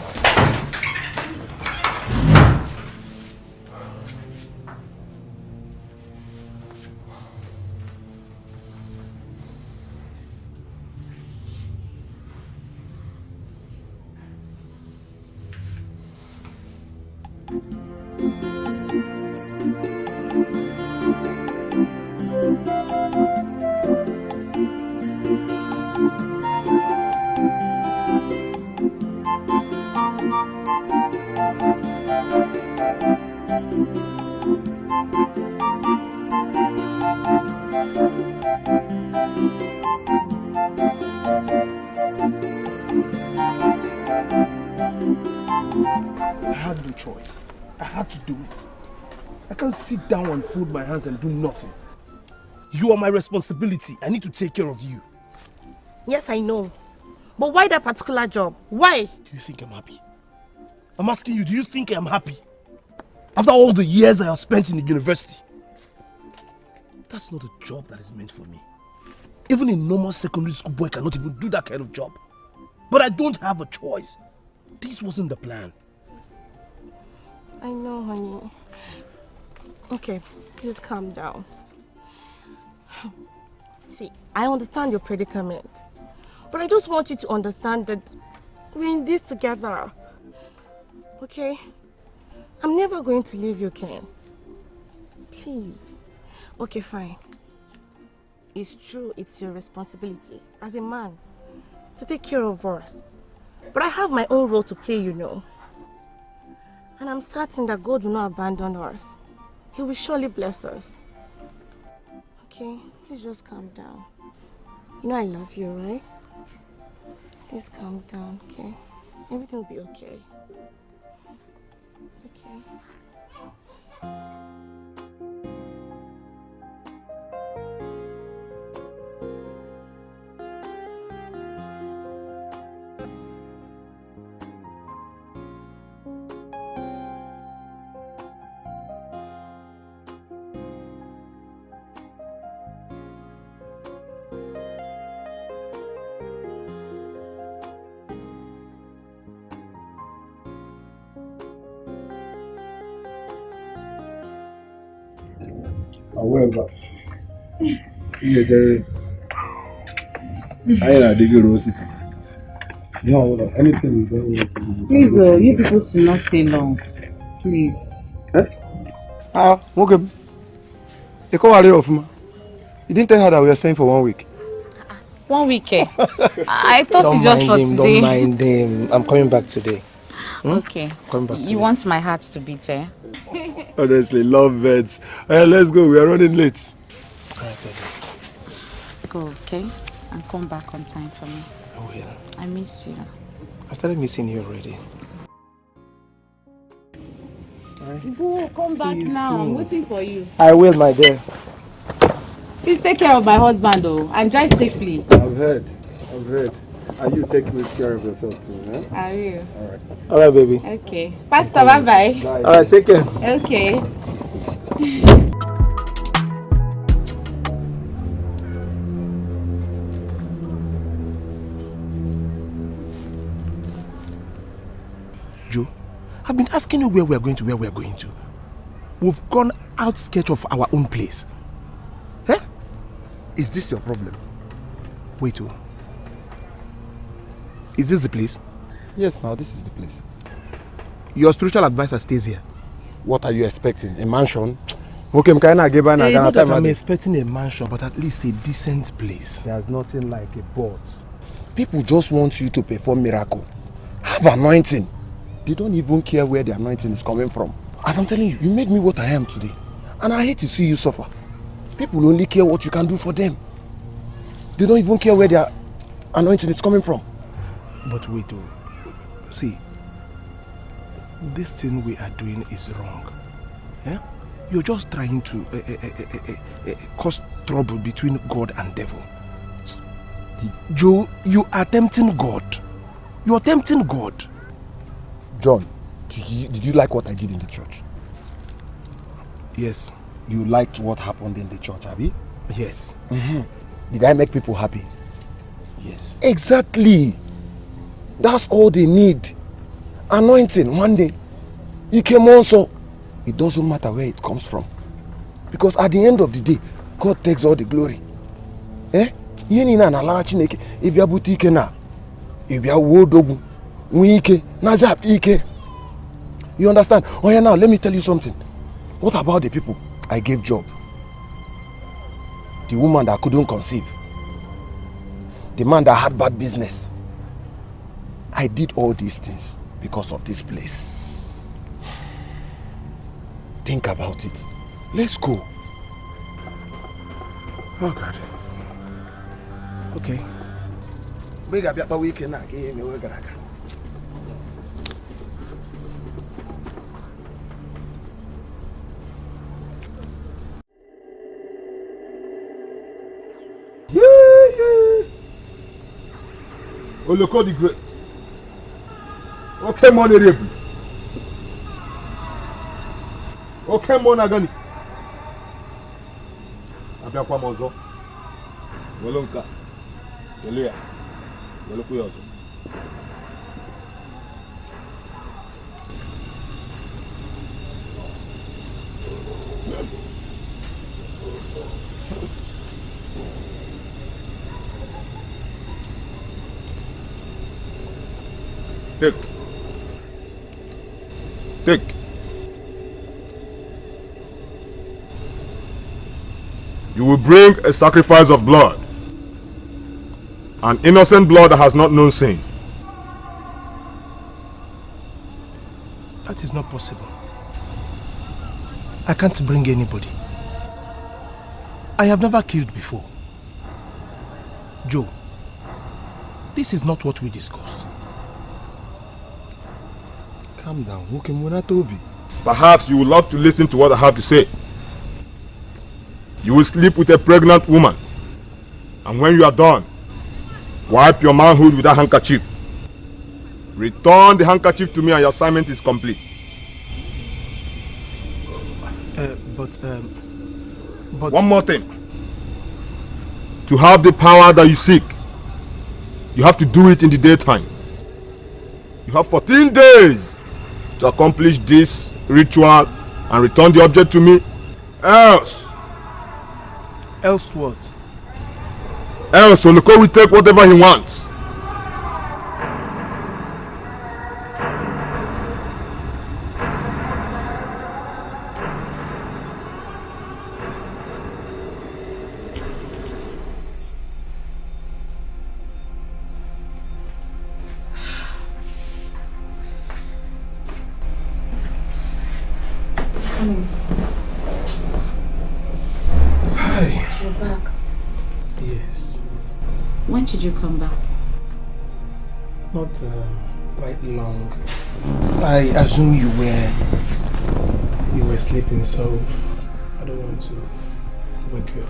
Sit down and fold my hands and do nothing. You are my responsibility. I need to take care of you. Yes, I know. But why that particular job? Why? Do you think I'm happy? I'm asking you, do you think I'm happy? After all the years I have spent in the university. That's not a job that is meant for me. Even a normal secondary school boy cannot even do that kind of job. But I don't have a choice. This wasn't the plan. I know, honey. Okay, please calm down. See, I understand your predicament. But I just want you to understand that we're in this together. Okay? I'm never going to leave you, Ken. Please. Okay, fine. It's true, it's your responsibility as a man to take care of us. But I have my own role to play, you know. And I'm certain that God will not abandon us. He will surely bless us. Okay, please just calm down. You know I love you, right? Please calm down, okay? Everything will be okay. It's okay. However, I am a big city. No, anything is very well. Please, you people should not stay long. Please. Okay. You come out of me. You didn't tell her that we are staying for 1 week. 1 week, eh? I thought you just for today. Don't mind him. I'm coming back today. Okay. Coming back today. You want my heart to beat, eh? Honestly, love birds. Let's go. We are running late. Go, okay? And come back on time for me. I will. I miss you. I started missing you already. Go, come back now. I'm waiting for you. I will, my dear. Please take care of my husband though and drive safely. I've heard. And you take good care of yourself too, eh? I will. Alright. Alright, baby. Okay. Pastor, bye-bye. Bye. Alright, take care. Okay. Joe, I've been asking you where we are going to. We've gone outskirts of our own place. Eh? Is this your problem? Wait, oh. Is this the place? Yes, now this is the place. Your spiritual advisor stays here. What are you expecting? A mansion? Okay, not that I'm expecting a mansion, but at least a decent place. There's nothing like a boat. People just want you to perform miracle. Have anointing. They don't even care where the anointing is coming from. As I'm telling you, you made me what I am today. And I hate to see you suffer. People only care what you can do for them. They don't even care where their anointing is coming from. But wait, oh. See, this thing we are doing is wrong. Yeah? You're just trying to cause trouble between God and devil. Joe, you are tempting God. You are tempting God. John, did you like what I did in the church? Yes. You liked what happened in the church, Abby? Yes. Did I make people happy? Yes. Exactly. That's all they need. Anointing one day. It came also. It doesn't matter where it comes from. Because at the end of the day, God takes all the glory. Eh? You understand? Oh yeah, now let me tell you something. What about the people I gave job? The woman that couldn't conceive. The man that had bad business. I did all these things because of this place. Think about it. Let's go. Oh God. Okay. Oloko the Great. Okay, money rebu. Okay, money agani. Abia kwa mozo. Wolonka. Hallelujah. Woloko yozo. Take. You will bring a sacrifice of blood. An innocent blood that has not known sin. That is not possible. I can't bring anybody. I have never killed before. Joe, this is not what we discussed. Calm down. Perhaps you would love to listen to what I have to say. You will sleep with a pregnant woman. And when you are done, wipe your manhood with a handkerchief. Return the handkerchief to me and your assignment is complete. But one more thing. To have the power that you seek, you have to do it in the daytime. You have 14 days to accomplish this ritual and return the object to me. Else what? Else Oloko will take whatever he wants. Hi. You're back. Yes. When did you come back? Not quite long. I assume you were sleeping, so I don't want to wake you up.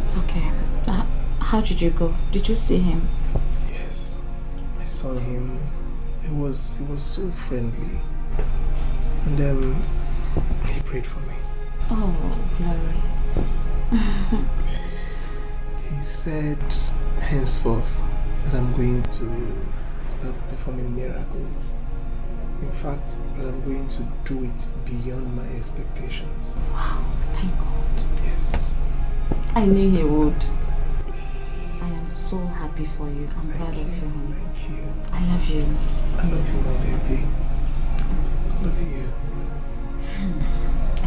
It's okay. How did you go? Did you see him? Yes, I saw him. He was so friendly. And he prayed for me. Oh, glory. He said henceforth that I'm going to start performing miracles. In fact, that I'm going to do it beyond my expectations. Wow, thank God. Yes. I knew he would. I am so happy for you. I'm proud of you. Thank you. I love you. I love you, my baby. I love you.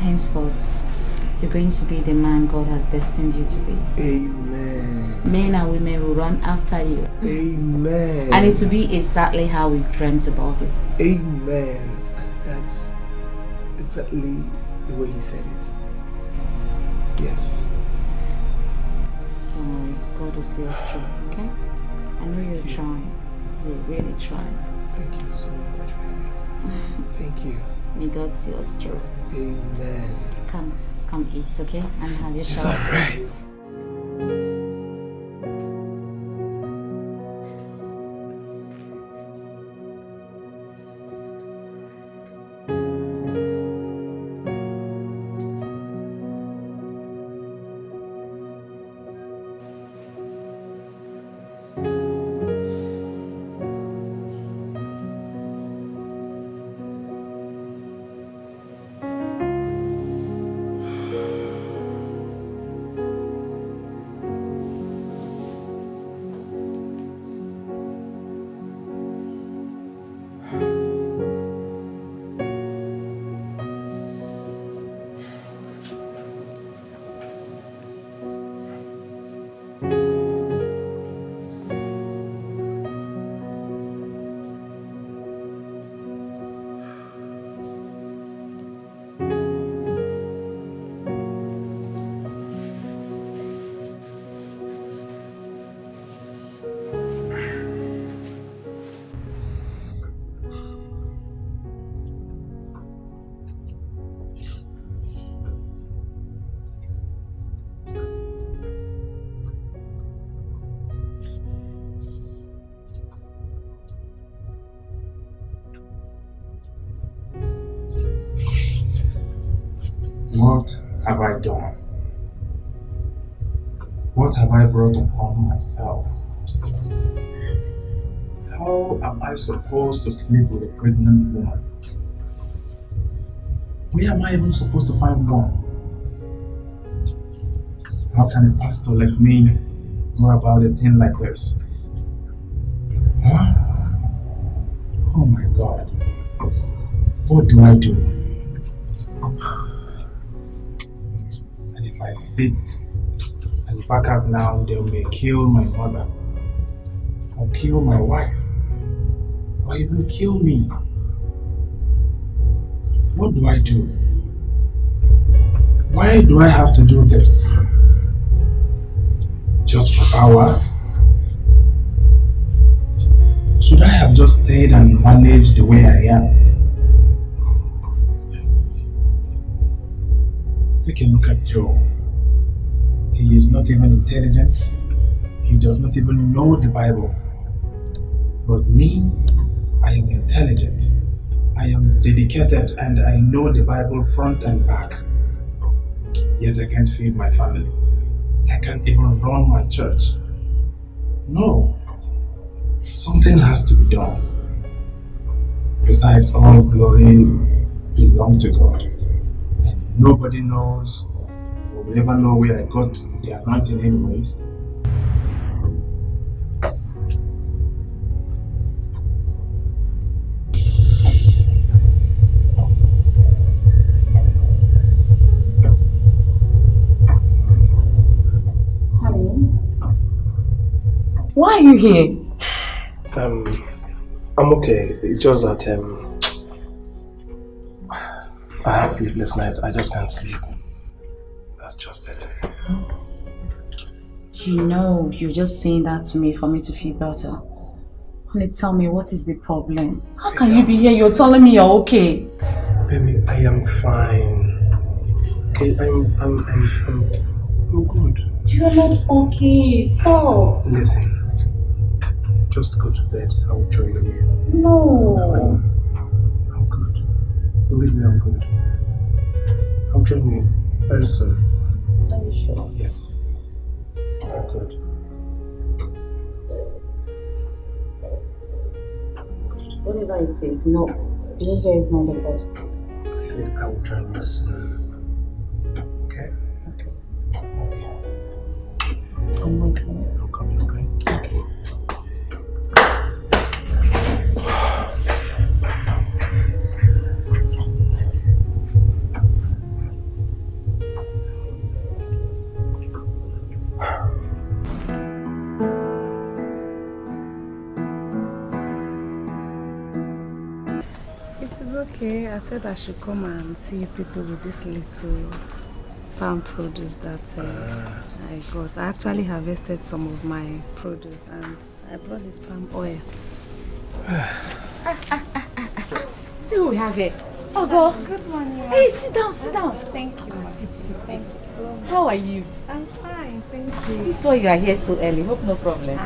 Henceforth, you're going to be the man God has destined you to be. Amen. Men and women will run after you. Amen. And it will be exactly how we dreamt about it. Amen. That's exactly the way he said it. Yes. Don't worry, God will see us through, okay? I know you're trying. You're really trying. Thank you so much, baby. Thank you. May God see us through. Amen. Come eat, okay? And have your shower. It's alright. What have I done? What have I brought upon myself? How am I supposed to sleep with a pregnant woman? Where am I even supposed to find one? How can a pastor like me go about a thing like this? Huh? Oh my God. What do I do? And if I sit and back out now, they may kill my mother, or kill my wife, or even kill me. What do I do? Why do I have to do this? Just for power? Should I have just stayed and managed the way I am? Take a look at Joe. He is not even intelligent. He does not even know the Bible. But me, I am intelligent. I am dedicated and I know the Bible front and back. Yet I can't feed my family. I can't even run my church. No. Something has to be done. Besides, all glory belongs to God. And nobody knows or will ever know where I got the anointing anyways. Why are you here? I'm okay. It's just that I have sleepless nights. I just can't sleep. That's just it. You know, you're just saying that to me for me to feel better. Honey, tell me, what is the problem? How can you be here? You're telling me you're okay. Baby, I am fine. Okay, I'm good. You're not okay. Stop. Listen, just go to bed. I will join you. No. I'm good. Believe me, I'm good. I'll join you very soon. Are you sure? Yes. I'm good. Whatever it is, no. Being here is not the best. I said I will join you soon. Okay? Okay. I'm waiting. I'm coming, okay? Okay. Okay, I said I should come and see people with this little farm produce that I got. I actually harvested some of my produce and I brought this palm oil. See who we have here. Oh, God. Good morning. Hey, sit down, sit down. Thank you. Sit. Thank you so much. How are you? I'm fine, thank you. This is why you are here so early. Hope no problem.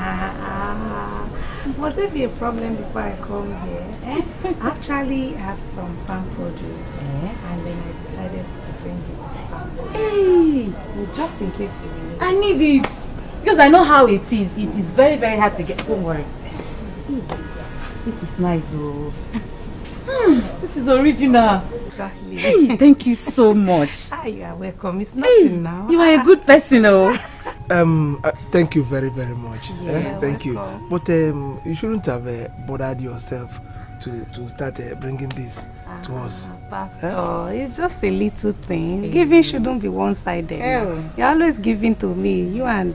Must there be a problem before I come here? I actually had some farm produce and then I decided to bring you this farm produce. Hey! Just in case you need it. I need it. Because I know how it is. It is very, very hard to get. Don't worry. This is nice. Oh. This is original. Exactly. Hey, thank you so much. You are welcome. It's nothing now. You are a good person, oh. Thank you very, very much. Yes, thank you. welcome. But you shouldn't have bothered yourself to start bringing this to us. Pastor, it's just a little thing. Giving shouldn't be one-sided. You're always giving to me. You and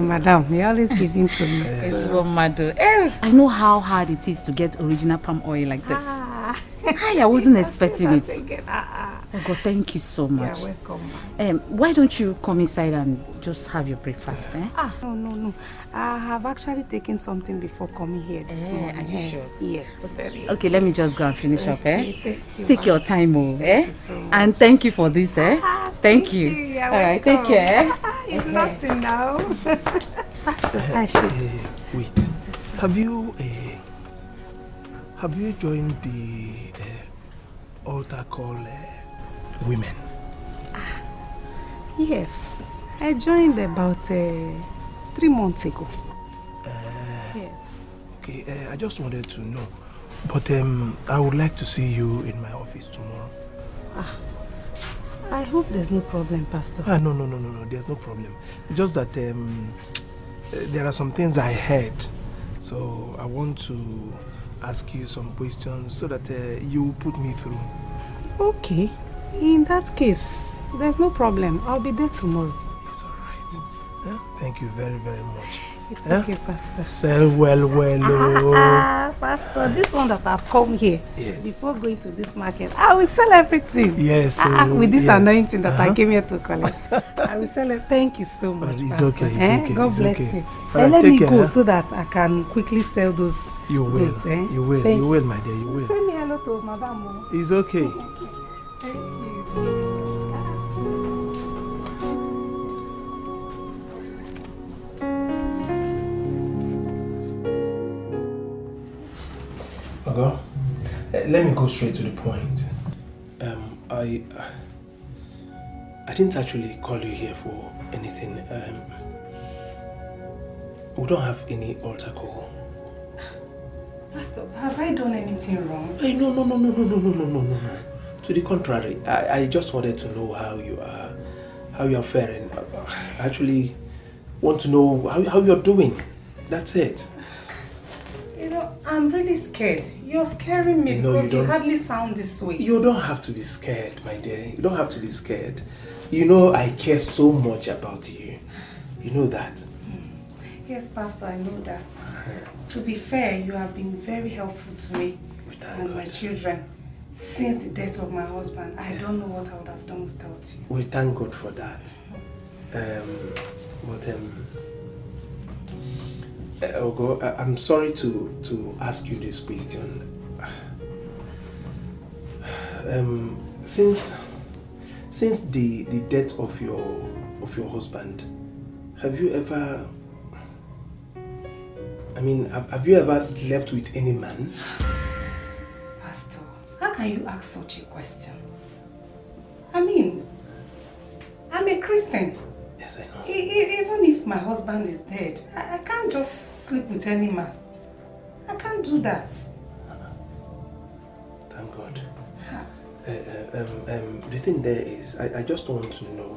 Madam, you're always giving to me. So, Madam, I know how hard it is to get original palm oil like this. I wasn't expecting it. Oh God, thank you so much. You're welcome. Why don't you come inside and just have your breakfast? No. I have actually taken something before coming here this morning. Are you sure? Yes. Okay, let me just go and finish up. Thank you, Take your time, Thank you so much. And thank you for this. Thank you. You're All right, welcome. take care. It's nothing now. Pastor, I should. Wait. Have you joined the altar call women? Yes, I joined about 3 months ago. Yes. Okay, I just wanted to know, but I would like to see you in my office tomorrow. I hope there's no problem, Pastor. No, there's no problem. It's just that there are some things I heard, so I want to ask you some questions so that you put me through. Okay, in that case, there's no problem. I'll be there tomorrow. It's all right. Thank you very, very much. It's okay, Pastor. Sell well. Pastor, this one that I've come here, yes, before going to this market, I will sell everything. Yes. With this anointing that I came here to collect. I will sell it. Thank you so much, It's Pastor. okay, it's okay. God it's bless okay. you. Right, Let me care, go so that I can quickly sell those You will. goods. You will. Thank You will, my dear. You will. Say me hello to Madam. It's okay. Thank you. Ogo, let me go straight to the point. I didn't actually call you here for anything. We don't have any altar call. Pastor, have I done anything wrong? Hey, no. To the contrary, I just wanted to know how you are faring. I actually want to know how you're doing. That's it. You know, I'm really scared. You're scaring me because you hardly sound this way. You don't have to be scared, my dear. You don't have to be scared. You know I care so much about you. You know that. Yes, Pastor, I know that. To be fair, you have been very helpful to me and my children since the death of my husband. I don't know what I would have done without you. We thank God for that. Ogo, I'm sorry to ask you this question. Since the death of your of your husband, have you ever... I mean, have you ever slept with any man? Pastor, how can you ask such a question? I mean, I'm a Christian. Yes, I know. Even if my husband is dead, I can't just sleep with any man. I can't do that. Thank God. The thing there is, I just want to know,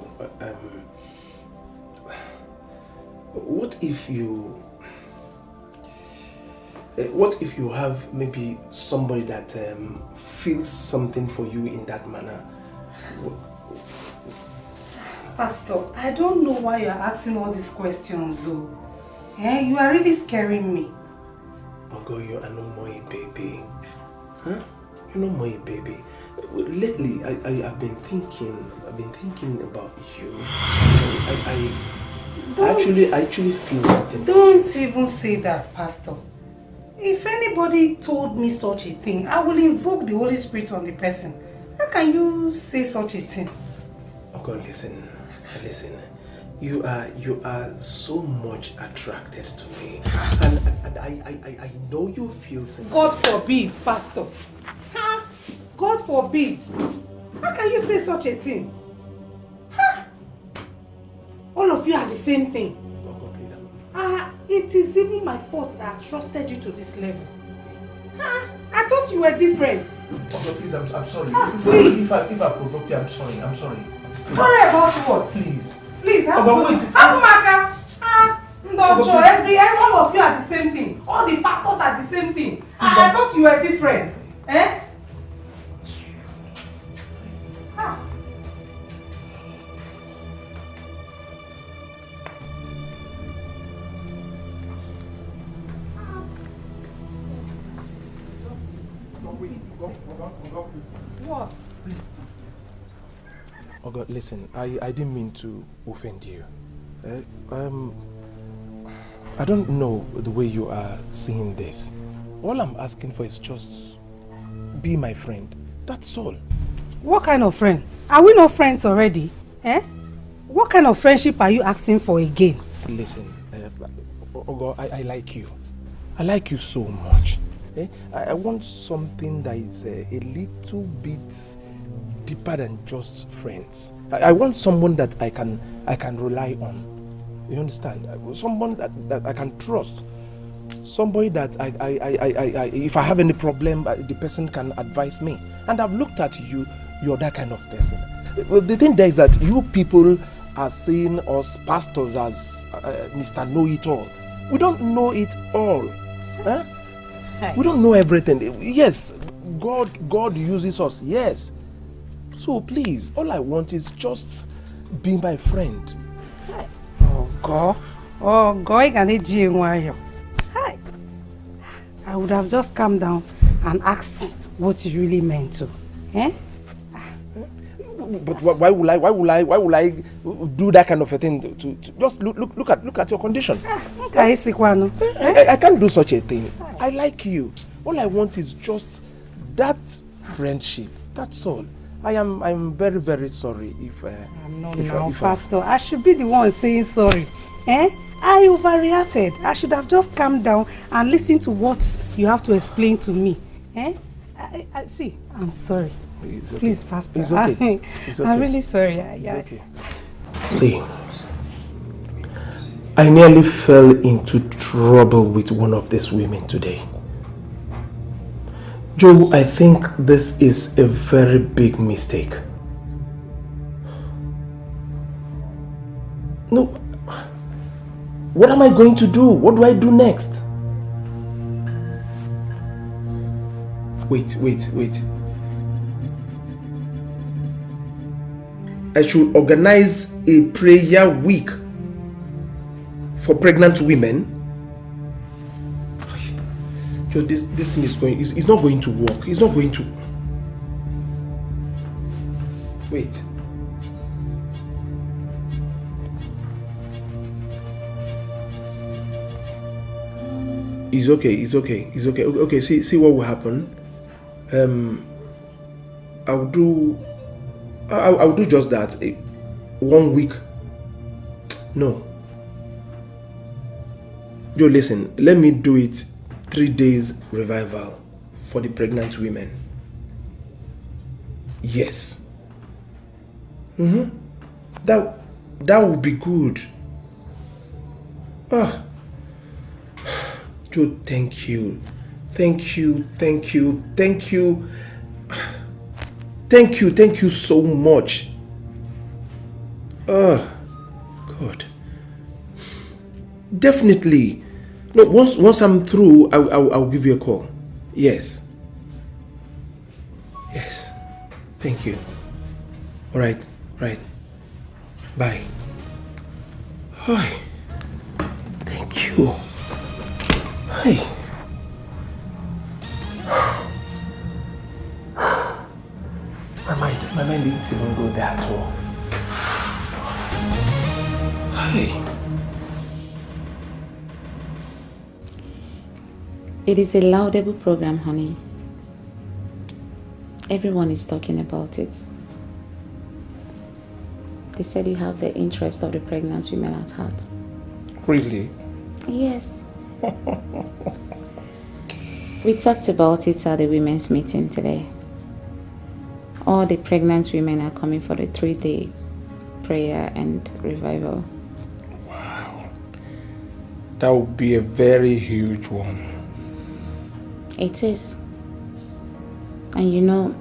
what if you have maybe somebody that feels something for you in that manner? Pastor, I don't know why you're asking all these questions, though. You are really scaring me. Ogo, you are no more a baby. Huh? You're no more a baby. Lately, I've been thinking about you. I actually feel something. Don't even say that, Pastor. If anybody told me such a thing, I will invoke the Holy Spirit on the person. How can you say such a thing? Oh God, listen. You are so much attracted to me, and I know you feel something. God forbid, Pastor. Huh? God forbid. How can you say such a thing? Huh? All of you are the same thing. Oh God, please. It is even my fault that I trusted you to this level. Huh? I thought you were different. Oh God, please, I'm sorry. Please. If I provoked you, I'm sorry. Sorry about what? Please. Please, Oh, but wait. Maka. All of you are the same thing. All the pastors are the same thing. I thought you were different. Eh? What? Please. Oh God, listen, I didn't mean to offend you. I don't know the way you are seeing this. All I'm asking for is just be my friend. That's all. What kind of friend? Are we not friends already? Eh? What kind of friendship are you asking for again? Listen, Ogo, I like you. I like you so much. I want something that is a little bit deeper than just friends. I want someone that I can rely on. You understand? Someone that I can trust. Somebody that if I have any problem, the person can advise me. And I've looked at you, you're that kind of person. The thing there is that you people are seeing us pastors as Mr. Know-it-all. We don't know it all. Huh? We don't know everything. Yes, God uses us. Yes. So please, all I want is just be my friend. Oh God, I would have just come down and asked what you really meant to. Eh? But why will I do that kind of a thing to just look at your condition? I can't do such a thing. I like you. All I want is just that friendship. That's all. I'm very, very sorry if Pastor, I should be the one saying sorry. Eh? I overreacted. I should have just calmed down and listened to what you have to explain to me. Eh? See, I'm sorry. Okay. Please, Pastor. It's okay. I'm really sorry. It's okay. See, I nearly fell into trouble with one of these women today. Joe, I think this is a very big mistake. No. What am I going to do? What do I do next? Wait. I should organize a prayer week for pregnant women. Joe, this thing is not going to work. It's not going to. Wait. It's okay. Okay, see what will happen. I'll do just that. 1 week No. Joe, listen, let me do it 3 days revival for the pregnant women. Yes. That would be good. Joe, thank you. Thank you so much. God. Definitely. No, once I'm through, I'll give you a call. Yes. Yes. Thank you. All right. Bye. Hi. Thank you. Hi. My mind didn't even go there at all. Hi. It is a laudable program, honey. Everyone is talking about it. They said you have the interest of the pregnant women at heart. Really? Yes. We talked about it at the women's meeting today. All the pregnant women are coming for the 3-day prayer and revival. Wow. That would be a very huge one. It is. And you know,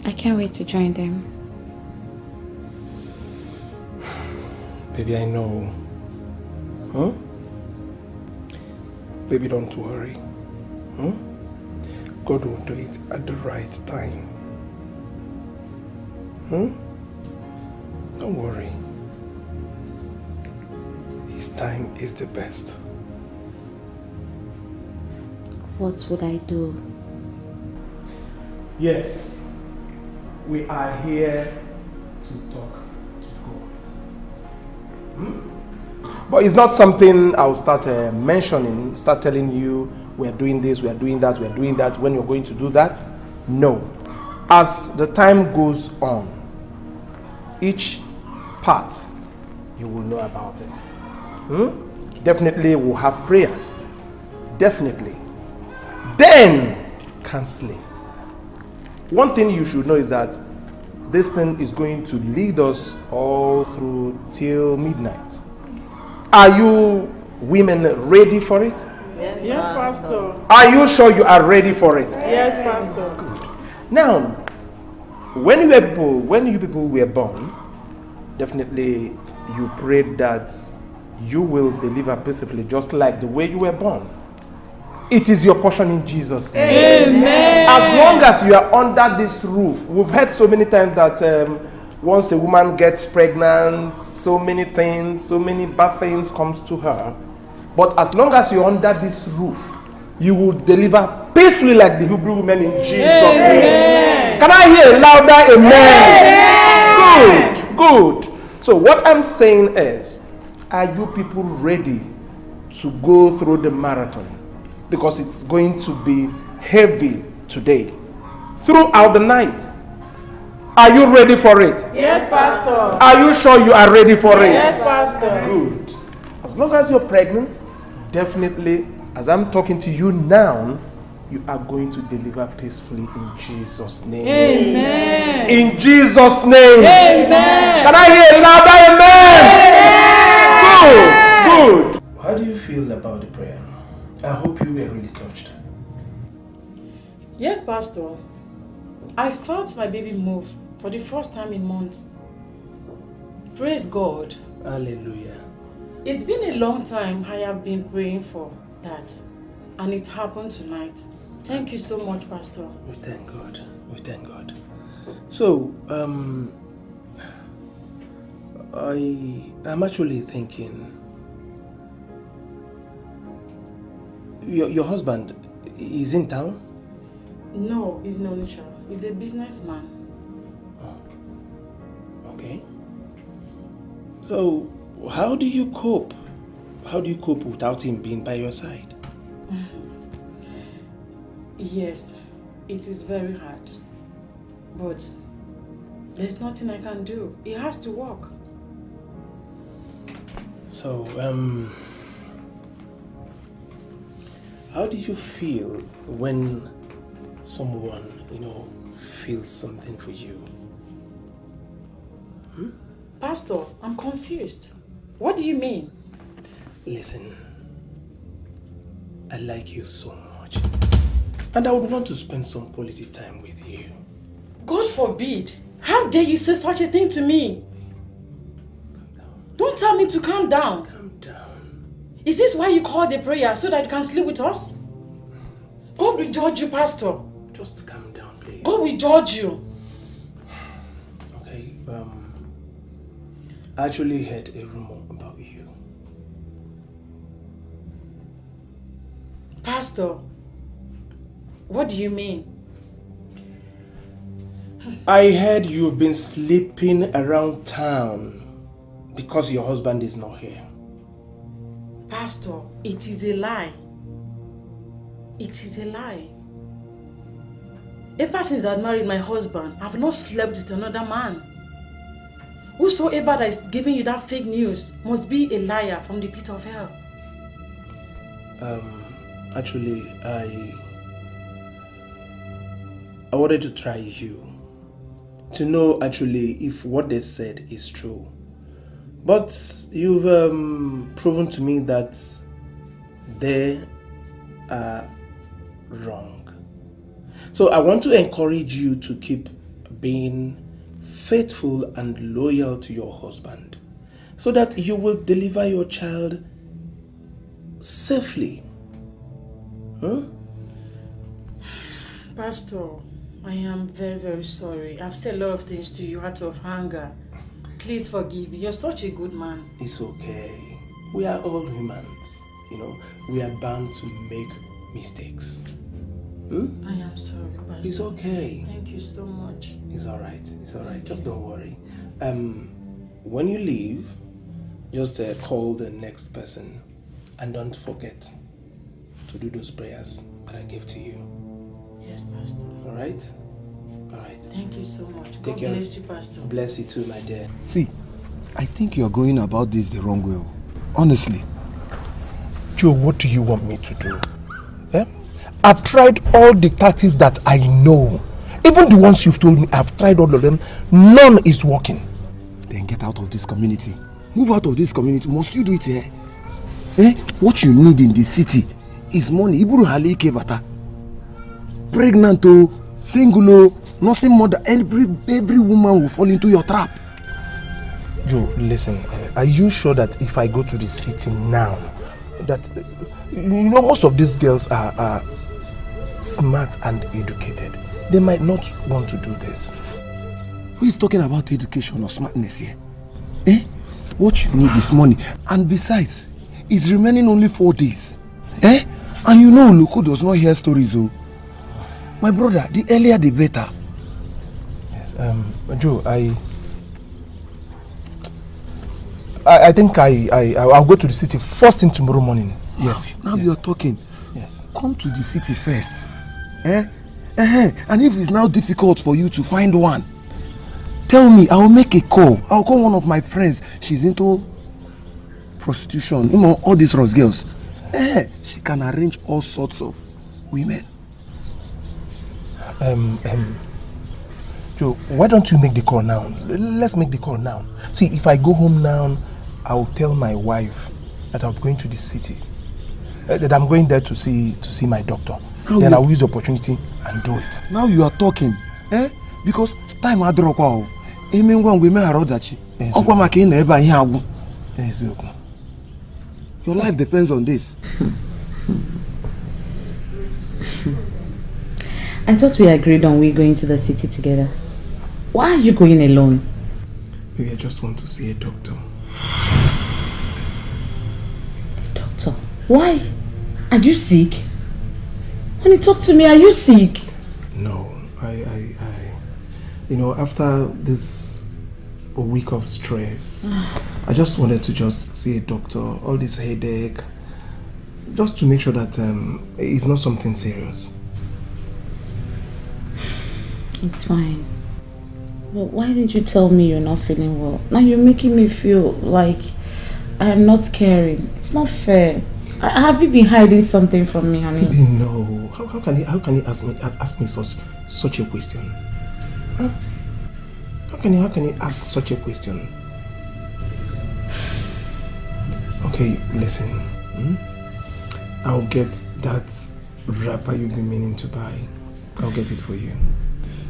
I can't wait to join them. Baby, I know. Huh? Baby, don't worry. Huh? God will do it at the right time. Huh? Don't worry. His time is the best. What would I do? Yes, we are here to talk to God. But it's not something I'll start mentioning, start telling you we are doing this, we are doing that, we are doing that, when you're going to do that. No. As the time goes on, each part, you will know about it. Definitely we'll have prayers. Definitely. Then, counseling. One thing you should know is that this thing is going to lead us all through till midnight. Are you women ready for it? Yes, Pastor. Are you sure you are ready for it? Yes, Pastor. Good. Now, when you people were born, definitely you prayed that you will deliver peacefully, just like the way you were born. It is your portion in Jesus' name. Amen. As long as you are under this roof, we've heard so many times that once a woman gets pregnant, so many things, so many bad things comes to her. But as long as you're under this roof, you will deliver peacefully like the Hebrew women in Jesus' name. Can I hear a louder amen? Good. So what I'm saying is, are you people ready to go through the marathon? Because it's going to be heavy today, throughout the night. Are you ready for it? Yes, Pastor. Are you sure you are ready for it? Yes, Pastor. Good. As long as you're pregnant, definitely, as I'm talking to you now, you are going to deliver peacefully in Jesus' name. Amen. In Jesus' name. Amen. Can I hear a louder amen? Good. How do you feel about the prayer? I hope you were really touched. Yes, Pastor. I felt my baby move for the first time in months. Praise God. Hallelujah. It's been a long time I have been praying for that, and it happened tonight. Thank you so much, Pastor. We thank God. We thank God. So, I'm actually thinking, your husband is in town? No, he's not Onitsha. He's a businessman. Oh. Okay. So, how do you cope? How do you cope without him being by your side? Yes, it is very hard. But there's nothing I can do. He has to work. So, how do you feel when someone, feels something for you? Pastor, I'm confused. What do you mean? Listen, I like you so much. And I would want to spend some quality time with you. God forbid. How dare you say such a thing to me? Don't tell me to calm down. Calm down. Is this why you called a prayer so that you can sleep with us? God will judge you, Pastor. Just calm down, please. God will judge you. Okay, I actually heard a rumor about you. Pastor, what do you mean? I heard you've been sleeping around town because your husband is not here. Pastor, it is a lie. It is a lie. Ever since I married my husband, I've not slept with another man. Whosoever that is giving you that fake news must be a liar from the pit of hell. Actually, I wanted to try you to know actually if what they said is true. But you've proven to me that they are wrong. So I want to encourage you to keep being faithful and loyal to your husband so that you will deliver your child safely. Pastor, I am very, very sorry. I've said a lot of things to you out of anger. Please forgive me. You're such a good man. It's okay. We are all humans. We are bound to make mistakes. I am sorry, Pastor. It's okay. Thank you so much. It's alright. It's alright. Just don't worry. When you leave, just call the next person and don't forget to do those prayers that I gave to you. Yes, Pastor. Alright? Alright. Thank you so much. Take God care. bless you, Pastor. Bless you too, my dear. See, I think you're going about this the wrong way. Honestly. Joe, what do you want me to do? I've tried all the tactics that I know. Even the ones you've told me, I've tried all of them. None is working. Then get out of this community. Move out of this community. Must you do it here? What you need in the city is money. Iburu halike bata. Pregnant, single, nursing mother. Every woman will fall into your trap. Joe, listen. Are you sure that if I go to the city now, that most of these girls are smart and educated? They might not want to do this. Who is talking about education or smartness here? What you need is money. And besides, it's remaining only 4 days. And Loko does not hear stories. My brother, the earlier the better. Yes, Joe, I think I'll go to the city first thing tomorrow morning. Yes. Now you're talking. Yes. Come to the city first. And if it's now difficult for you to find one, tell me, I'll make a call. I'll call one of my friends. She's into prostitution. All these Rose girls. She can arrange all sorts of women. Joe, why don't you make the call now? Let's make the call now. See, if I go home now, I'll tell my wife that I'm going to the city. That I'm going there to see my doctor. Then I'll use the opportunity and do it. Now you are talking. Because time I drop out. Amen when we may have that. Your life depends on this. I thought we agreed on we going to the city together. Why are you going alone? Maybe I just want to see a doctor. Doctor? Why? Are you sick? Honey, talk to me. Are you sick? No, after this week of stress, I just wanted to just see a doctor. All this headache, just to make sure that it's not something serious. It's fine. But why didn't you tell me you're not feeling well? Now you're making me feel like I am not caring. It's not fair. Have you been hiding something from me, honey? Baby, no. How can you ask me such a question? Huh? How can you ask such a question? Okay, listen. I'll get that wrapper you've been meaning to buy. I'll get it for you.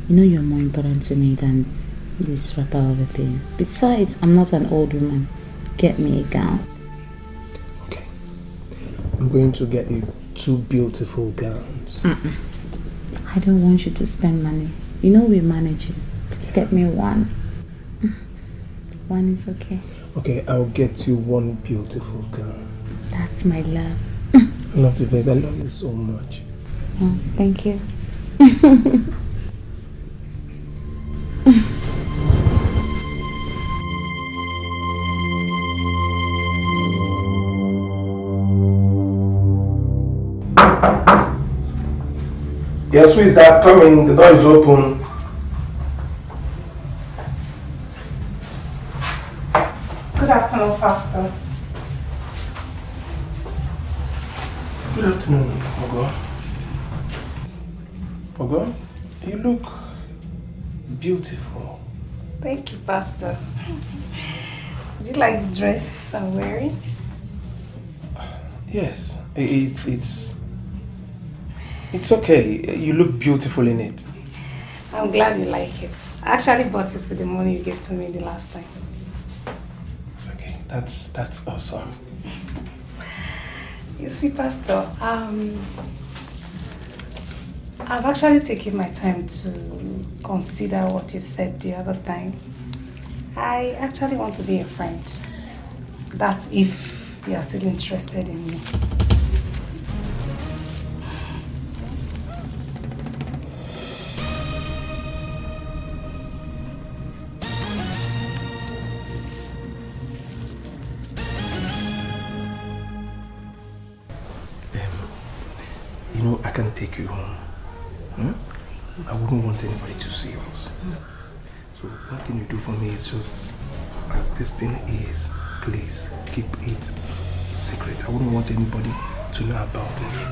You know you're more important to me than this wrapper over there. Besides, I'm not an old woman. Get me a gown. Okay. I'm going to get you 2 beautiful gowns. I don't want you to spend money. You know we're managing. Just get me one. One is okay. Okay, I'll get you 1 beautiful gown. That's my love. I love you, baby. I love you so much. Oh, thank you. Yes, who is that? Coming. The door is open. Good afternoon, Pastor. Good afternoon, Ogo. Ogo, you look beautiful. Thank you, Pastor. Do you like the dress I'm wearing? Yes, it's okay. You look beautiful in it. I'm glad you like it. I actually bought it with the money you gave to me the last time. It's okay. That's awesome. You see, Pastor, I've actually taken my time to consider what you said the other time. I actually want to be a friend. That's if you are still interested in me. I can take you home. I wouldn't want anybody to see us. So one thing you do for me is just, as this thing is, please keep it secret. I wouldn't want anybody to know about it.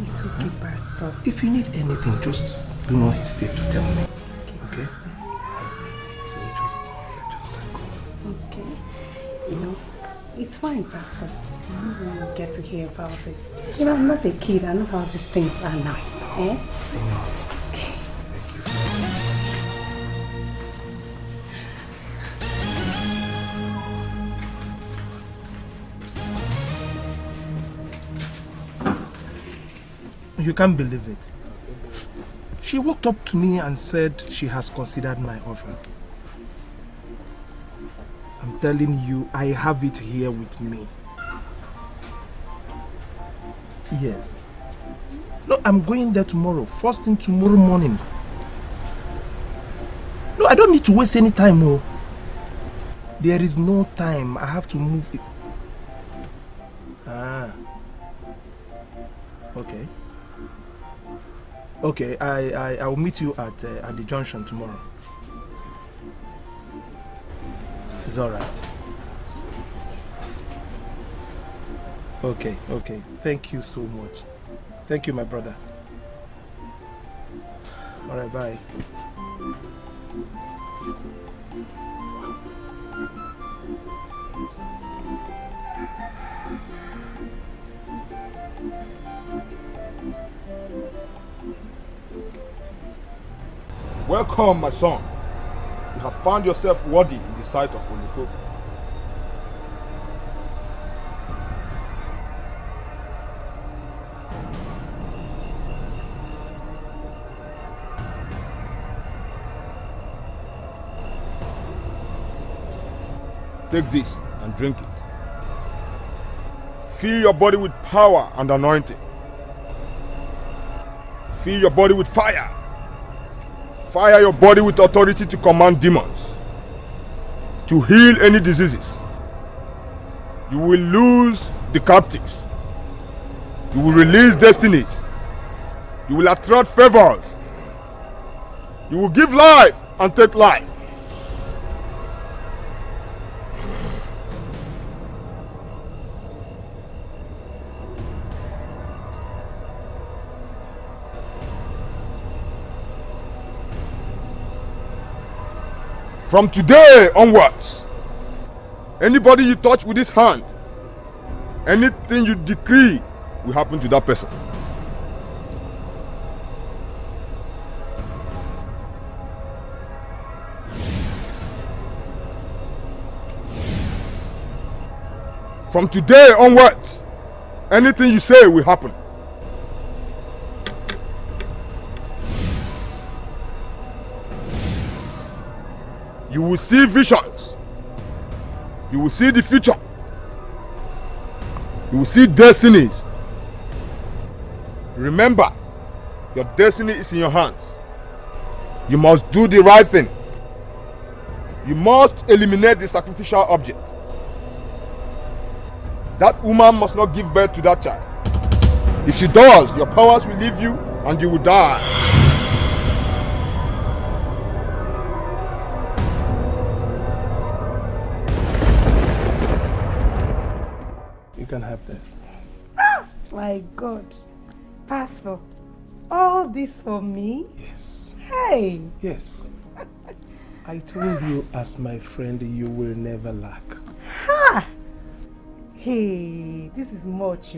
It's okay, Pastor. If you need anything, just do not hesitate to tell me. Okay? Just let go. Okay. You know, it's fine, Pastor. You get to hear about this. You know, I'm not a kid. I know how these things are now. Eh? I know. You can't believe it. She walked up to me and said she has considered my offer. I'm telling you, I have it here with me. Yes. No, I'm going there tomorrow. First thing tomorrow morning. No, I don't need to waste any time. Oh. There is no time. I have to move it. Ah. Okay. Okay, I will meet you at the junction tomorrow. It's all right. Okay. Thank you so much. Thank you, my brother. All right, bye. Welcome, my son. You have found yourself worthy in the sight of Oniko. Take this and drink it. Fill your body with power and anointing. Fill your body with fire. Fire your body with authority to command demons, to heal any diseases. You will loose the captives. You will release destinies. You will attract favors. You will give life and take life. From today onwards, anybody you touch with this hand, anything you decree will happen to that person. From today onwards, anything you say will happen. You will see visions. You will see the future. You will see destinies. Remember, your destiny is in your hands. You must do the right thing. You must eliminate the sacrificial object. That woman must not give birth to that child. If she does, your powers will leave you and you will die. You can have this. My God. Pastor, all this for me? Yes. Hey! Yes. I told you as my friend you will never lack. Ha! Hey, this is much,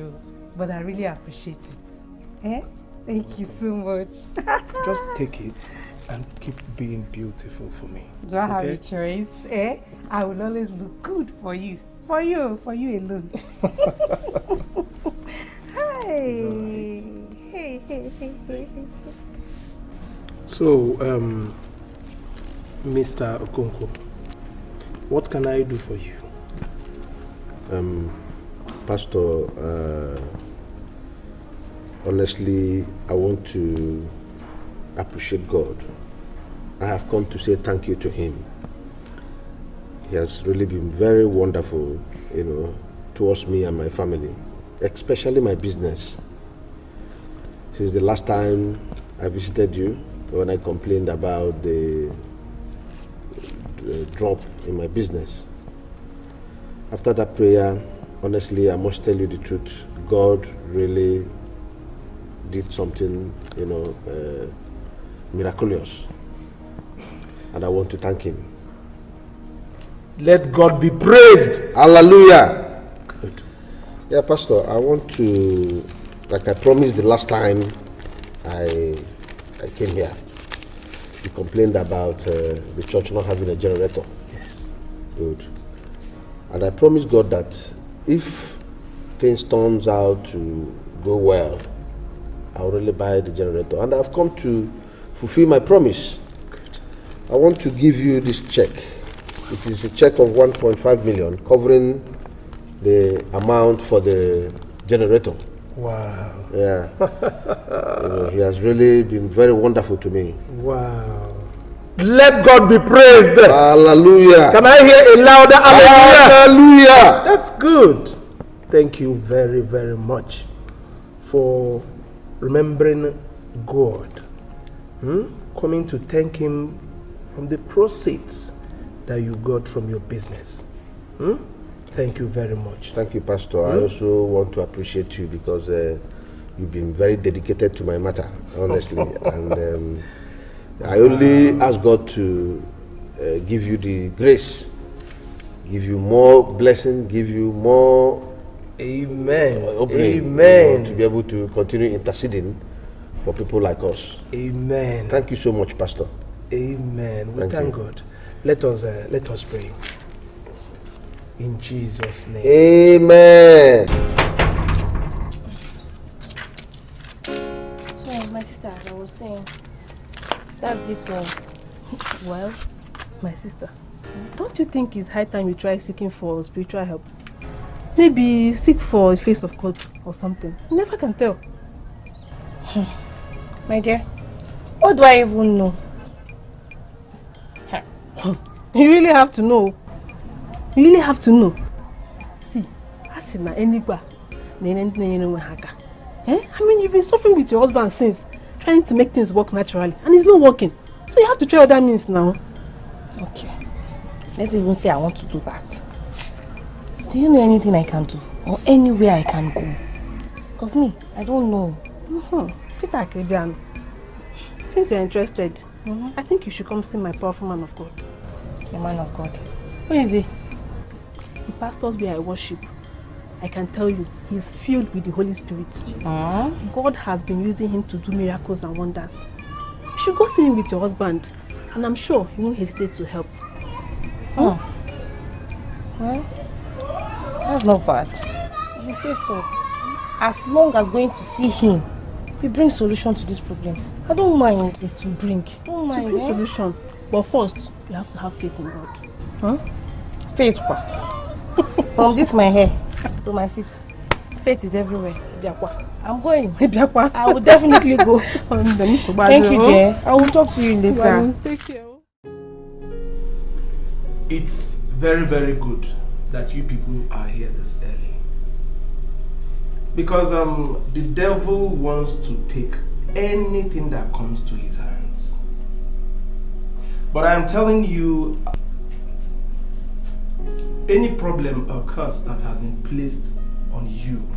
but I really appreciate it. Eh? Thank you so much. Just take it and keep being beautiful for me. Do I have a choice? Eh? I will always look good for you. For you alone. Hey. Hey. So, Mr. Okonkwo, what can I do for you? Pastor, honestly, I want to appreciate God. I have come to say thank you to Him. He has really been very wonderful, towards me and my family, especially my business. Since the last time I visited you, when I complained about the drop in my business. After that prayer, honestly, I must tell you the truth. God really did something, miraculous. And I want to thank Him. Let God be praised. Hallelujah. Good. Yeah, Pastor, I want to, like I promised the last time I came here, you complained about the church not having a generator. Yes. Good. And I promised God that if things turns out to go well, I'll really buy the generator. And I've come to fulfill my promise. Good. I want to give you this check. It is a check of 1.5 million covering the amount for the generator. Wow. Yeah. He has really been very wonderful to me. Wow. Let God be praised. Hallelujah. Can I hear a louder hallelujah? Hallelujah. That's good. Thank you very, very much for remembering God. Coming to thank Him from the proceeds that you got from your business. Thank you very much. Thank you, Pastor. I also want to appreciate you because you've been very dedicated to my matter, honestly. And I only ask God to give you the grace, give you more blessing, give you more opening, Amen. To be able to continue interceding for people like us. Amen. Thank you so much, Pastor. Amen. We thank God. Let us pray. In Jesus' name. Amen. So, my sister, as I was saying, that's it all. Well, my sister, don't you think it's high time you try seeking for spiritual help? Maybe seek for the face of God or something. You never can tell. My dear, what do I even know? You really have to know. You really have to know. See, that's in anywhere. I mean, you've been suffering with your husband since, trying to make things work naturally, and it's not working. So you have to try other means now. Okay. Let's even say I want to do that. Do you know anything I can do? Or anywhere I can go? Because me, I don't know. Peter Kebiano, since you're interested, I think you should come see my powerful man of God. A man of God. Who is he? The pastors where I worship. I can tell you, he's filled with the Holy Spirit. God has been using him to do miracles and wonders. You should go see him with your husband, and I'm sure he won't hesitate to help. Well, that's not bad. If you say so, as long as going to see him, we bring solution to this problem. I don't mind. It will bring. Don't mind. To bring solution. But first, you have to have faith in God. Faith, from this my hair to my feet. Faith is everywhere. I'm going. I will definitely go. Thank you, dear. I will talk to you later. Take care. It's very, very good that you people are here this early. Because the devil wants to take anything that comes to his hands. But I'm telling you, any problem or curse that has been placed on you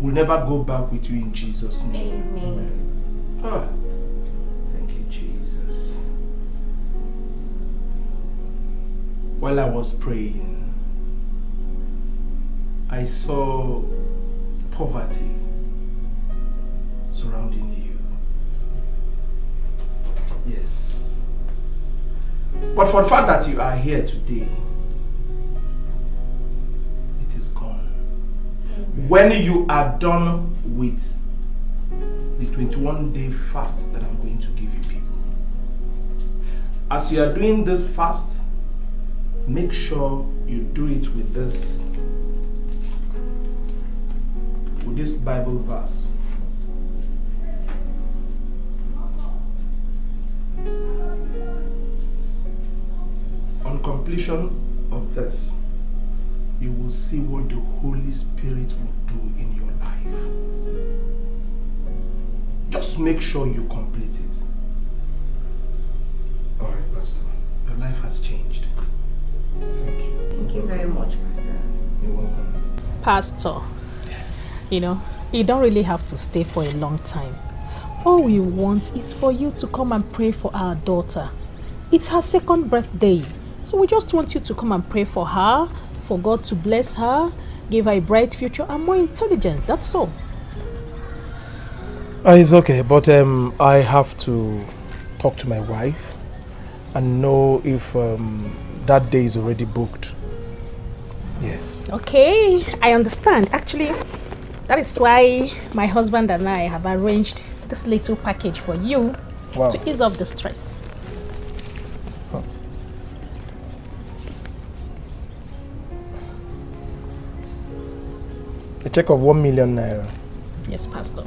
will never go back with you in Jesus' name. Amen. Oh, thank you, Jesus. While I was praying, I saw poverty surrounding you. Yes. But for the fact that you are here today, it is gone. When you are done with the 21-day fast that I'm going to give you people, as you are doing this fast, make sure you do it with this Bible verse. On completion of this, you will see what the Holy Spirit will do in your life. Just make sure you complete it. Alright, Pastor. Your life has changed. Thank you. Thank you very much, Pastor. You're welcome. Pastor, yes. You know, you don't really have to stay for a long time. All we want is for you to come and pray for our daughter. It's her second birthday. So we just want you to come and pray for her, for God to bless her, give her a bright future and more intelligence. That's all. It's okay, but I have to talk to my wife and know if that day is already booked. Yes. Okay, I understand. Actually, that is why my husband and I have arranged this little package for you to ease off the stress. A check of 1 million naira. Yes, Pastor.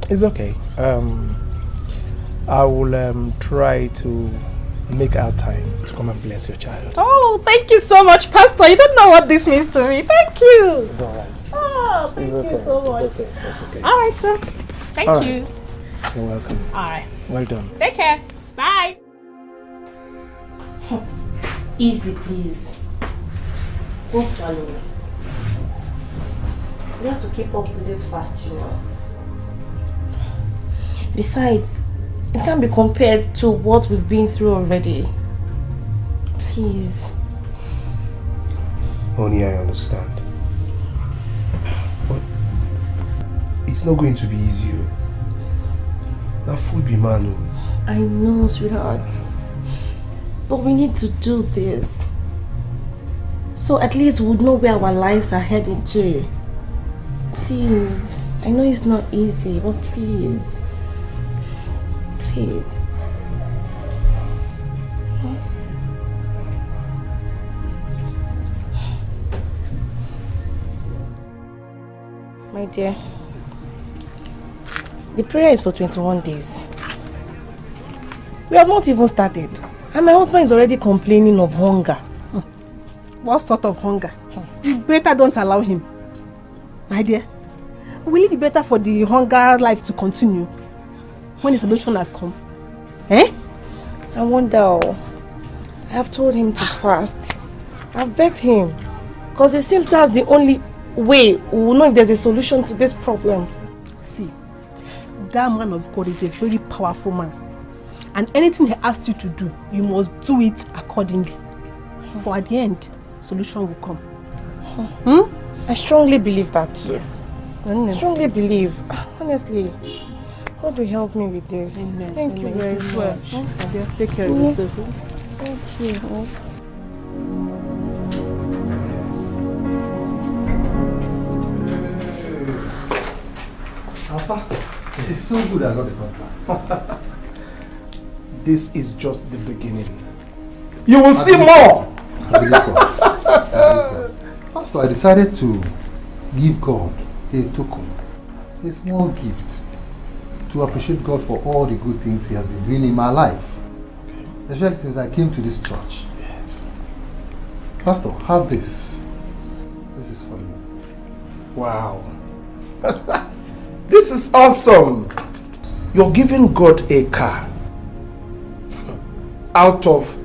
It's okay. I will try to make our time to come and bless your child. Oh, thank you so much, Pastor. You don't know what this means to me. Thank you. It's all right. Oh, thank you so much. It's okay. It's okay. All right, sir. Thank you. You're welcome. All right. Well done. Take care. Bye. Easy, please. Don't swallow me. We have to keep up with this fast, you know. Besides, it can't be compared to what we've been through already. Please. Honey, I understand. But it's not going to be easy. That fool be man. I know, sweetheart. But we need to do this. So at least we'll know where our lives are heading to. Please. I know it's not easy, but please. Please. My dear, the prayer is for 21 days. We have not even started. And my husband is already complaining of hunger. What sort of hunger? You better don't allow him. My dear, will it be better for the hunger life to continue when the solution has come? Eh? I wonder. I have told him to fast. I've begged him. Because it seems that's the only way we will know if there's a solution to this problem. See, that man of God is a very powerful man. And anything he asks you to do, you must do it accordingly. For at the end, solution will come. I strongly believe that too. Yes. I strongly believe. Honestly, God will help me with this. Amen. Thank you very much. Just take care of yourself. Thank you. Our pastor, it's so good I got the contract. This is just the beginning. You will see more! Pastor, I decided to give God a token, a small gift, to appreciate God for all the good things He has been doing in my life. Especially since I came to this church. Yes. Pastor, have this. This is for you. Wow. This is awesome. You're giving God a car. Out of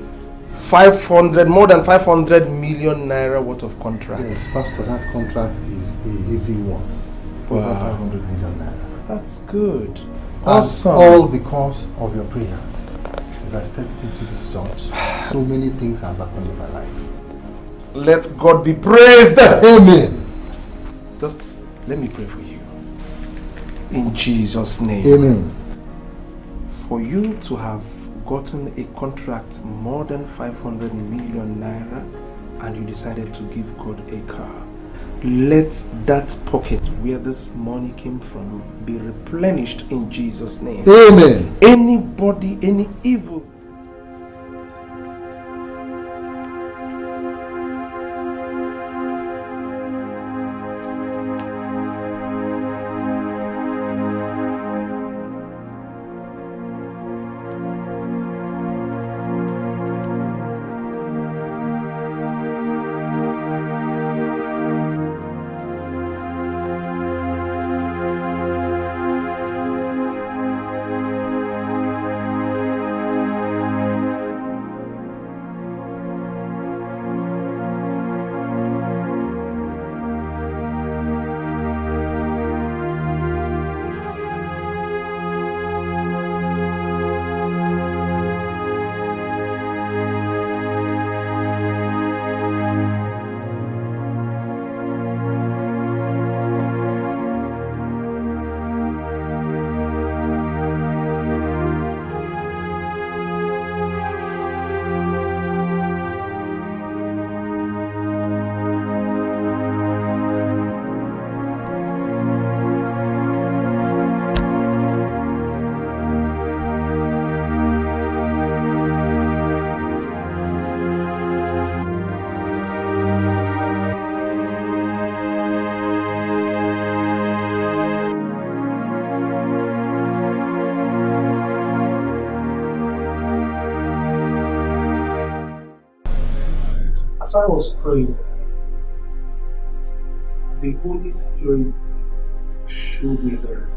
more than 500 million naira worth of contract. Yes, Pastor, that contract is a heavy one. Over 500 million naira. That's good. Awesome. All because of your prayers. Since I stepped into this church, so many things has happened in my life. Let God be praised. Amen. Just let me pray for you. In Jesus' name. Amen. For you to have gotten a contract more than 500 million naira and you decided to give God a car, let that pocket where this money came from be replenished in Jesus' name. Amen. Anybody, any evil As I was praying, the Holy Spirit showed me that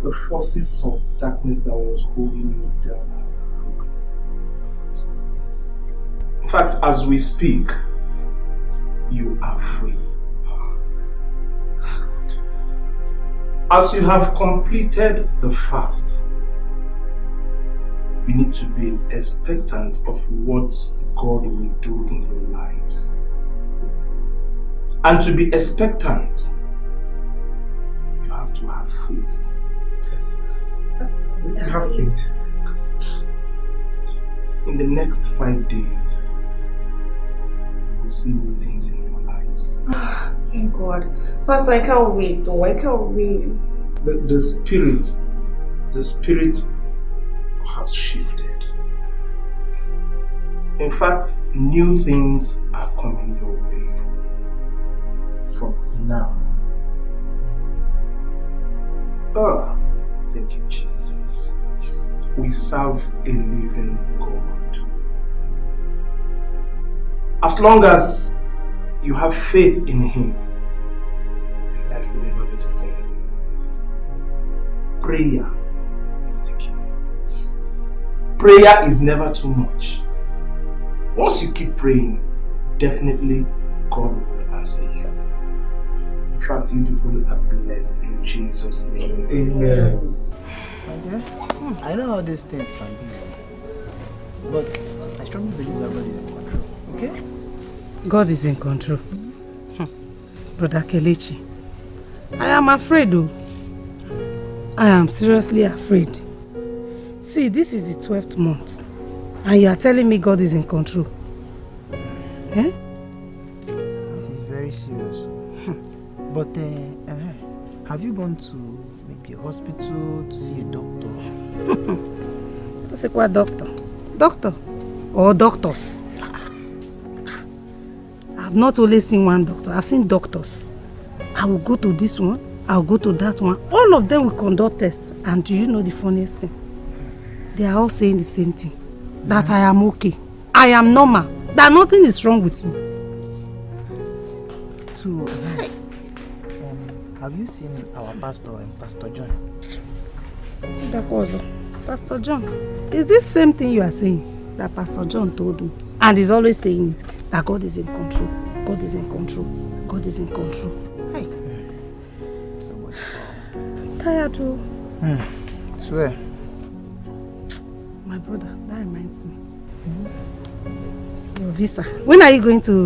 the forces of darkness that was holding you down has broken. Yes. In fact, as we speak, you are free. As you have completed the fast, you need to be expectant of what God will do in your lives. And to be expectant, you have to have faith. Yes. First of all, have faith. In the next 5 days, you will see new things in your lives. Thank God. Pastor, I can't wait though. I can't wait. The spirit has shifted. In fact, new things are coming your way from now. Oh, thank you, Jesus. We serve a living God. As long as you have faith in Him, your life will never be the same. Prayer is the key. Prayer is never too much. Once you keep praying, definitely God will answer you. In fact, you people are blessed in Jesus' name. Amen. Okay? I know how these things can be. But I strongly believe that God is in control. Okay? God is in control. Brother Kelechi, I am afraid though. I am seriously afraid. See, this is the 12th month. And you are telling me God is in control. Eh? This is very serious. But have you gone to maybe a hospital to see a doctor? What's it called, doctor? Doctor? Or doctors? I've not only seen one doctor, I've seen doctors. I will go to this one, I'll go to that one. All of them will conduct tests. And do you know the funniest thing? They are all saying the same thing. That I am okay. I am normal. That nothing is wrong with me. So, have you seen our pastor and Pastor John? That was Pastor John. Is this same thing you are saying that Pastor John told you? And he's always saying it, that God is in control. God is in control. God is in control. Hey. So much power. I'm tired too. Swear. My brother, that reminds me. Your visa. When are you going to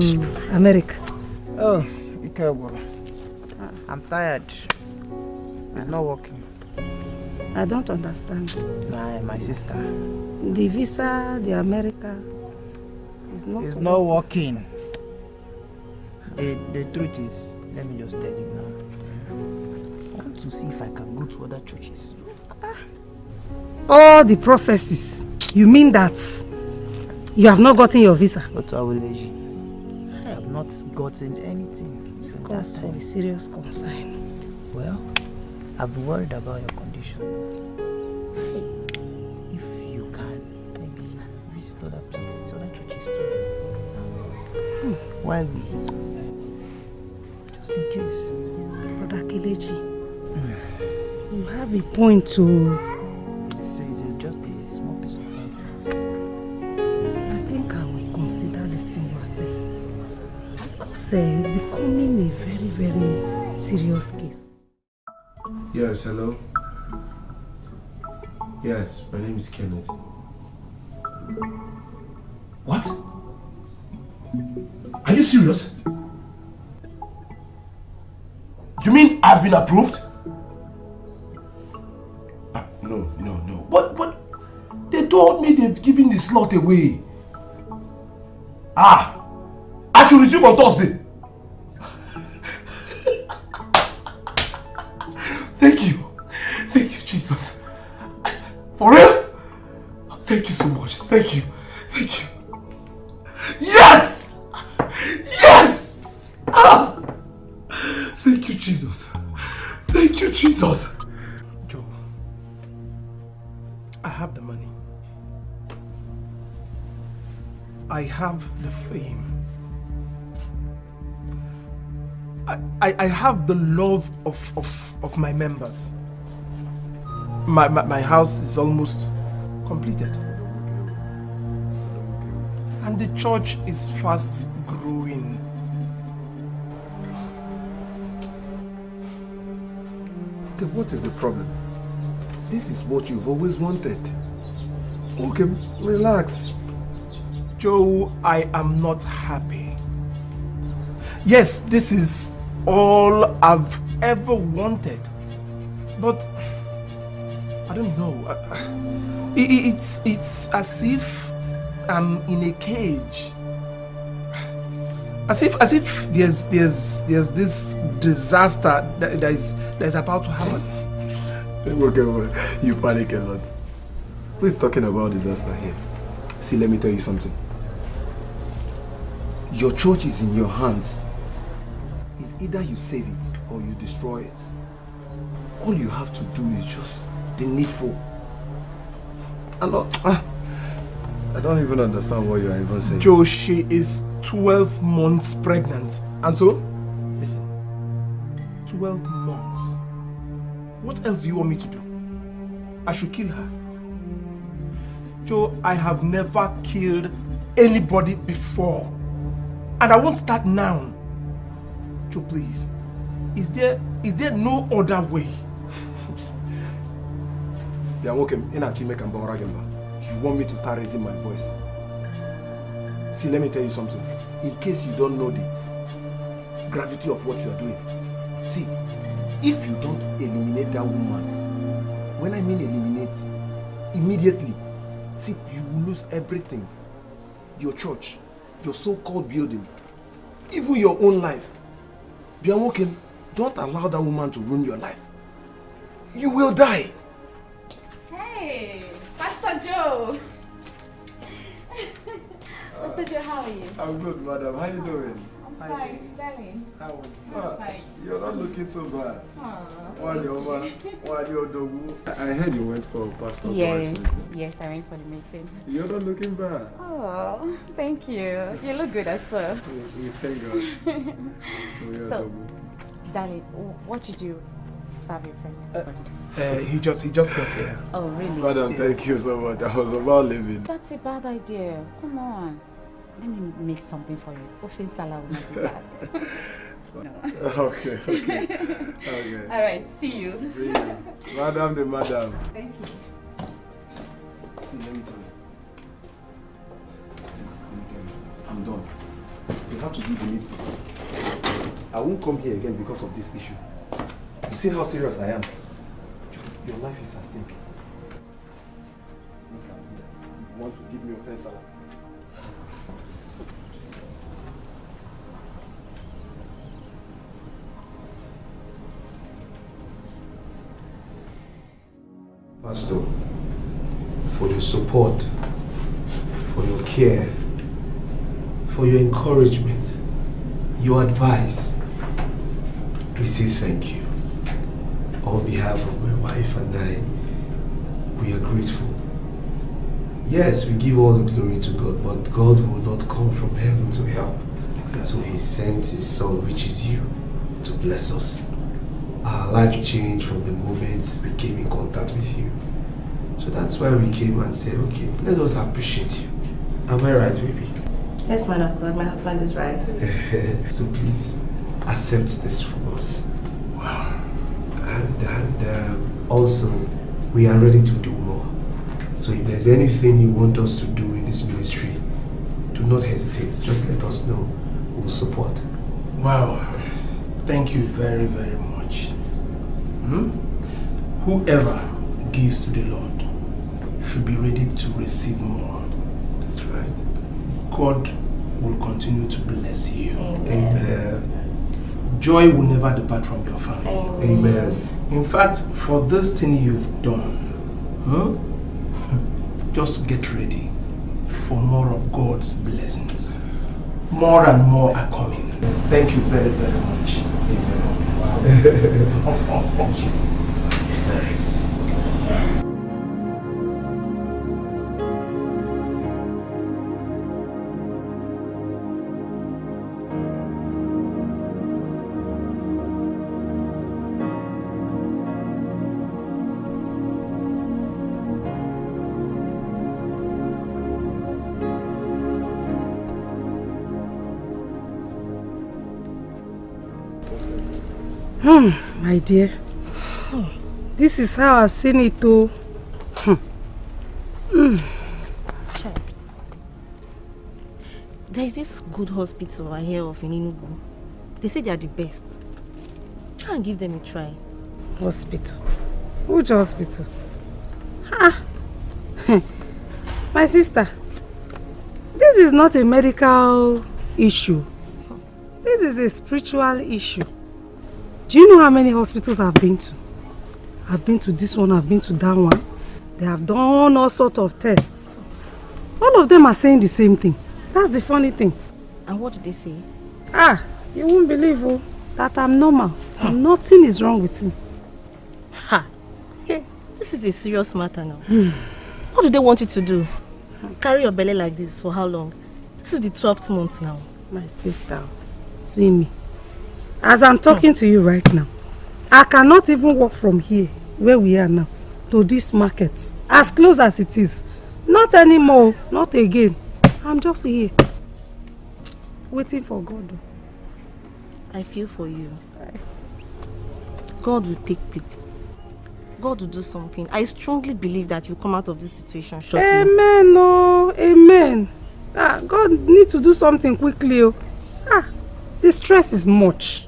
America? Oh, I'm tired. It's not working. I don't understand. My sister. The visa, the America, is not. It's not working. The truth is, let me just tell you now. I want to see if I can go to other churches. All the prophecies. You mean that you have not gotten your visa? But I have not gotten anything. It's cause for a serious concern. Well, I've been worried about your condition. If you can, maybe visit other places, other churches too. While we, just in case. Brother Kelechi, you have a point to. It's just a small piece of advice. I think I will consider this thing you are saying. Because it's becoming a very, very serious case. Yes, hello? Yes, my name is Kenneth. What? Are you serious? You mean I've been approved? No. But they told me they've given the slot away. I should resume on Thursday. Thank you, Jesus. For real? Thank you so much. Thank you. Yes! Thank you, Jesus. Joe, I have the money. I have the fame. I have the love of my members. My house is almost completed. And the church is fast growing. Then what is the problem? This is what you've always wanted. Okay, relax. Joe, I am not happy. Yes, this is all I've ever wanted. But I don't know. It's as if I'm in a cage. As if there's this disaster that is about to happen. Okay, you panic a lot. Who is talking about disaster here? See, let me tell you something. Your church is in your hands. It's either you save it or you destroy it. All you have to do is just the needful. I don't even understand what you are even saying. Joe, she is 12 months pregnant. And so? Listen, 12 months. What else do you want me to do? I should kill her. Joe, I have never killed anybody before. And I won't start now. Joe, please. Is there no other way? You want me to start raising my voice? See, let me tell you something. In case you don't know the gravity of what you are doing. See, if you don't eliminate that woman, when I mean eliminate, immediately, see, you will lose everything. Your church, your so-called building, even your own life. Biamoke, don't allow that woman to ruin your life. You will die. Hey, Pastor Joe. Pastor Joe, how are you? I'm good, madam. How you doing? I'm fine, darling. How I'm fine. You're not looking so bad. Aww. I heard you went for Pastor. Yes, I went for the meeting. You're not looking bad. Oh, thank you. You look good as well. We thank God. So, darling, what did you serve your friend? He just got here. Oh, really? Madam, thank you so much. I was about leaving. That's a bad idea. Come on. Let me make something for you. Ofen salad will not be bad. No. Okay. All right, see you. See you. Madam the madam. Thank you. See, let me tell you. I'm done. You have to do the needful. I won't come here again because of this issue. You see how serious I am? Your life is at stake. You want to give me offense salad? Pastor, for your support, for your care, for your encouragement, your advice, we say thank you. On behalf of my wife and I, we are grateful. Yes, we give all the glory to God, but God will not come from heaven to help. Exactly. So He sent His Son, which is you, to bless us. Our life changed from the moment we came in contact with you. So that's why we came and said, okay, let us appreciate you. Am I right, baby? Yes, man of God, my husband is right. So please, accept this from us. Wow. And also, we are ready to do more. So if there's anything you want us to do in this ministry, do not hesitate. Just let us know. We'll support. Wow. Thank you very, very much. Whoever gives to the Lord should be ready to receive more. That's right. God will continue to bless you. Amen. Joy will never depart from your family. Amen. In fact, for this thing you've done, just get ready for more of God's blessings. More and more are coming. Thank you very, very much. Amen. Thank you. Sorry. My dear, this is how I've seen it too. There is this good hospital I hear of in Enugu. They say they are the best. Try and give them a try. Hospital? Which hospital? My sister, this is not a medical issue. This is a spiritual issue. Do you know how many hospitals I've been to? I've been to this one, I've been to that one. They have done all sorts of tests. All of them are saying the same thing. That's the funny thing. And what do they say? You won't believe that I'm normal. Nothing is wrong with me. This is a serious matter now. What do they want you to do? Carry your belly like this for how long? This is the 12th month now. My sister, see me. As I'm talking to you right now, I cannot even walk from here, where we are now, to this market. As close as it is. Not anymore, not again. I'm just here, waiting for God. I feel for you. God will take place. God will do something. I strongly believe that you'll come out of this situation shortly. Amen, oh, amen. God needs to do something quickly. Oh. The stress is much.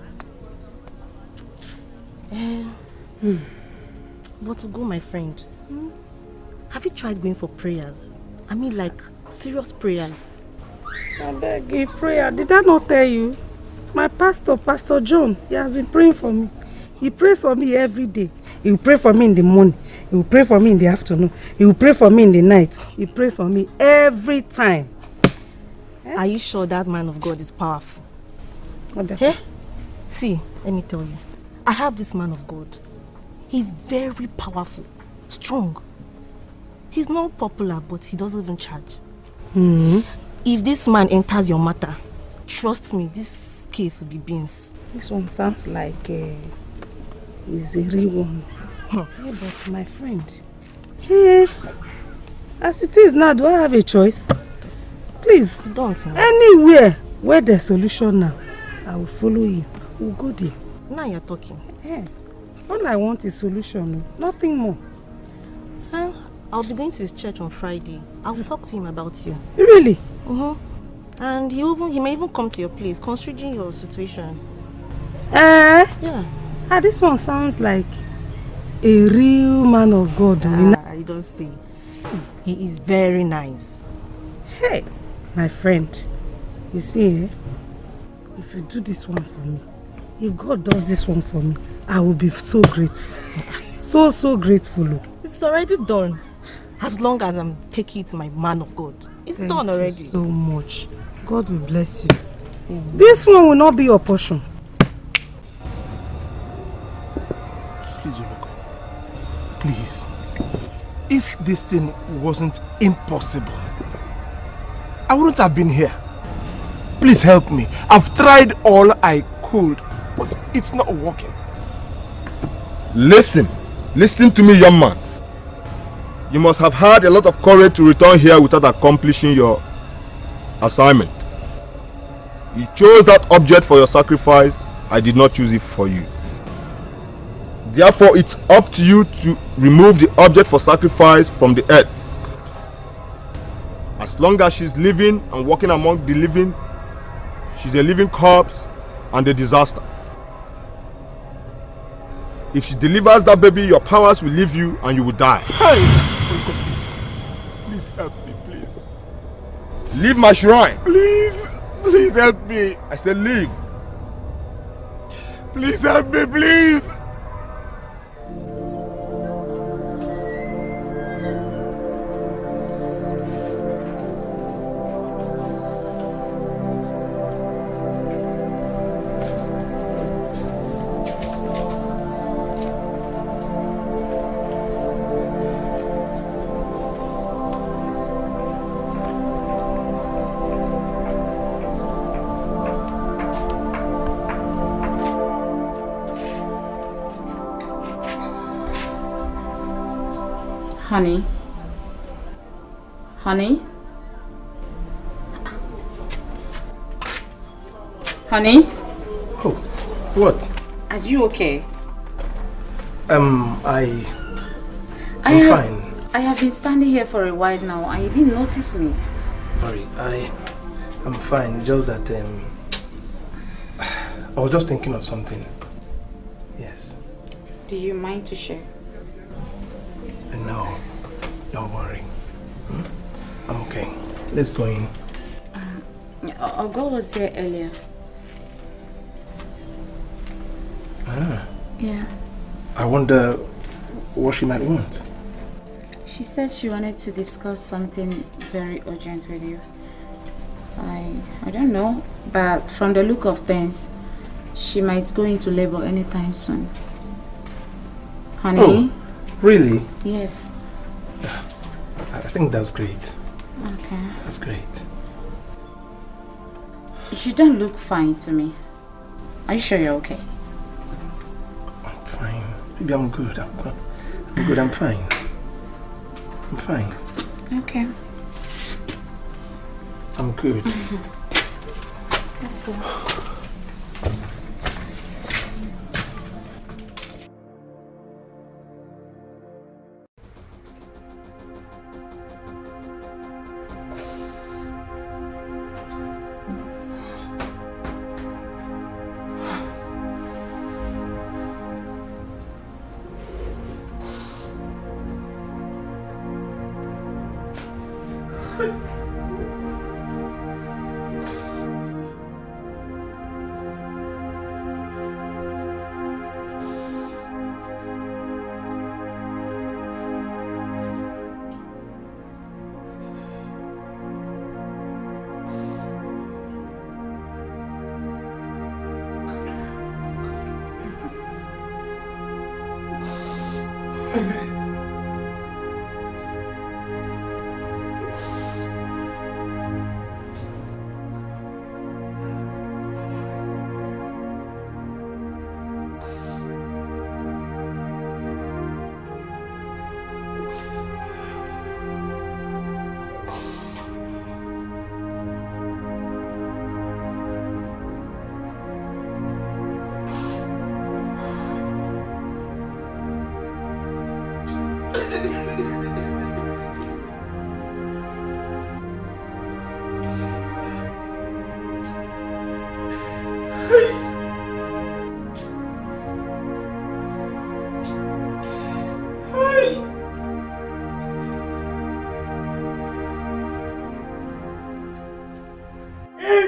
But to go, my friend, have you tried going for prayers? I mean, like, serious prayers. I beg you, prayer. Did I not tell you? My pastor, Pastor John, he has been praying for me. He prays for me every day. He will pray for me in the morning. He will pray for me in the afternoon. He will pray for me in the night. He prays for me every time. Are you sure that man of God is powerful? Hey? See, let me tell you. I have this man of God. He's very powerful, strong. He's not popular, but he doesn't even charge. If this man enters your matter, trust me, this case will be beans. This one sounds like it's a real one. Hey, but my friend, as it is now, do I have a choice? Please, don't. Anywhere where there's solution now, I will follow you. We'll go there. Now you're talking. All I want is solution, nothing more. I'll be going to his church on Friday. I will talk to him about you. Really? And he may even come to your place, considering your situation. Yeah. This one sounds like a real man of God. You don't see. He is very nice. Hey, my friend, you see, if you do this one for me, if God does this one for me, I will be so grateful. So grateful. It's already done. As long as I'm taking it to my man of God. It's done already. Thank you so much. God will bless you. This one will not be your portion. Please, Oloko. Please. If this thing wasn't impossible, I wouldn't have been here. Please help me. I've tried all I could, but it's not working. Listen to me, young man. You must have had a lot of courage to return here without accomplishing your assignment. You chose that object for your sacrifice. I did not choose it for you. Therefore, it's up to you to remove the object for sacrifice from the earth. As long as she's living and walking among the living, she's a living corpse and a disaster. If she delivers that baby, your powers will leave you and you will die. Hey! Please help me, please. Leave my shrine. Please help me. I said leave. Please help me, please. Honey? Honey? Honey? Oh, what? Are you okay? I'm fine. I have been standing here for a while now and you didn't notice me. Sorry, I'm fine. It's just that I was just thinking of something. Yes. Do you mind to share? No, don't worry. I'm okay. Let's go in. Ogo was here earlier. Yeah. I wonder what she might want. She said she wanted to discuss something very urgent with you. I don't know, but from the look of things, she might go into labor anytime soon. Honey? Oh, really? Yes. I think that's great. Okay. That's great. You don't look fine to me. Are you sure you're okay? I'm fine. Maybe I'm good. I'm good. I'm fine. I'm fine. Okay. I'm good. Let's go. In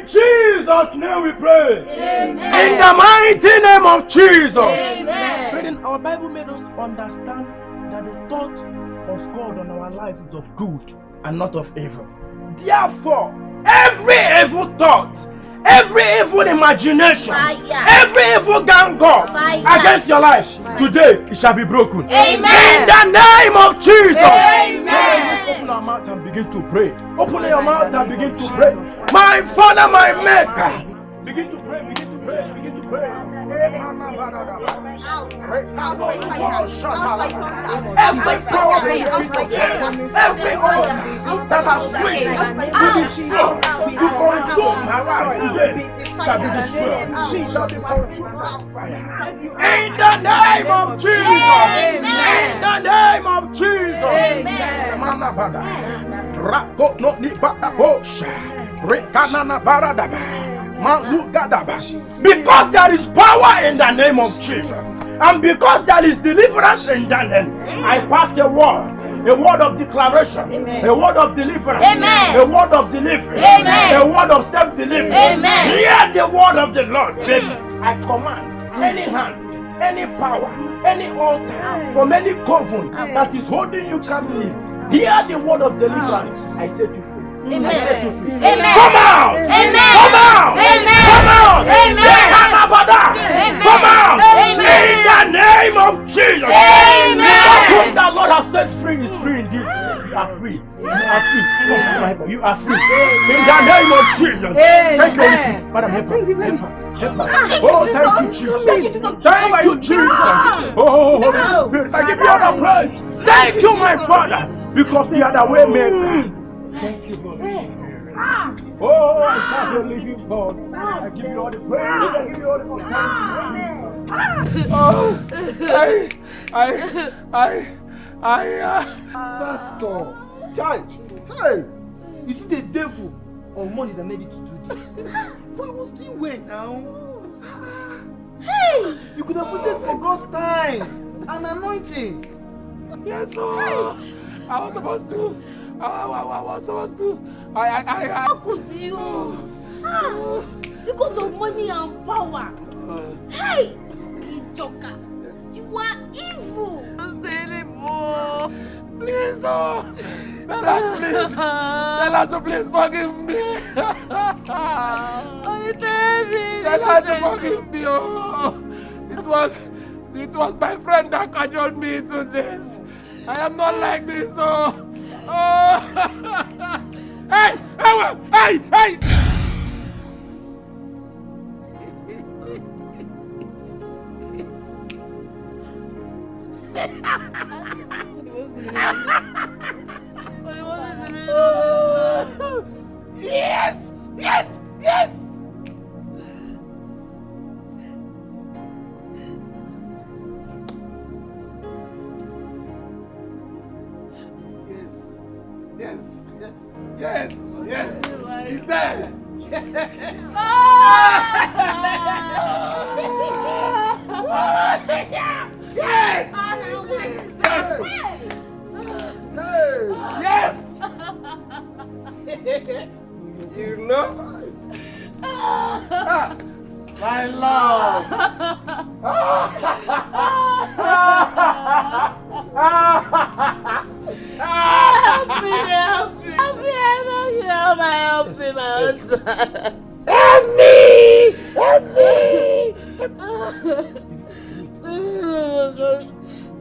Jesus' name we pray. Amen. In the mighty name of Jesus. Amen. Brethren, our Bible made us to understand that the thought of God on our life is of good and not of evil. Therefore, every evil thought, every evil imagination, every evil gang up against your life, today it shall be broken. Amen. In the name of Jesus. Amen. Let's open our mouth and begin to pray. Open your mouth and begin to pray. My Father, my Maker. Begin to pray, begin to pray, begin to pray. Every altar that has wished to destroy, to consume my life today, shall be destroyed. Shall be consumed. In the name of Jesus. In the name of Jesus. Because there is power in the name of Jesus, and because there is deliverance in that name, I pass a word of declaration, a word of deliverance, a word of deliverance, a word of self-deliverance. Hear the word of the Lord, baby. I command any hand, any power, any altar from any coven that is holding you captive. Hear the word of deliverance. I set you free. Amen. I set you free. Amen. Come out! Amen. Come out! Amen. Come out! Amen. Amen. Come out! Amen. In the name of Jesus! Amen. Whom the Lord has set free is free indeed. You are free. You are free. You are free. In the name of Jesus. Thank you, Holy Spirit. Madam, help her. Oh, thank you, Jesus. Thank you, Jesus. Thank you, Jesus. Oh, Holy Spirit, I give you all the praise. Thank you, my Father, because you are the way maker. Thank you, Holy Spirit. Oh, I serve your living God. I give you all the praise. I give you all the praise. Pastor, child, hey, is it the devil or money that made you to do this? But I was doing well now. Hey, you could have put it for God's time, an anointing. Yes, sir. I was supposed to. How could you? Because of money and power. Hey, Ijoka, you are evil. Don't say anymore. Please, oh. Please. Tell us to please forgive me. Tell us to forgive me. Oh. It was my friend that cajoled me into this. I am not like this. Oh. Hey! Yes! Yes! Yes! Yes! He's there! Yes! You know? My love! Help me!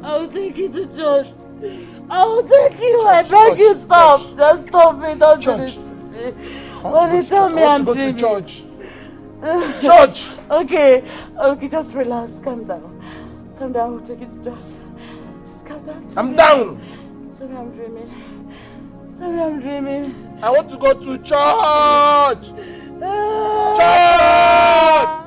I'll take you to church. I'll take you. I beg you, stop. Just stop me. Don't do this to me. Only tell me I'm dreaming. Church. Church. Okay, just relax. Calm down. Calm down. I'll take you to church. Just calm down. I'm down. Tell me I'm dreaming. Tell me I'm dreaming. I want to go to church. Church.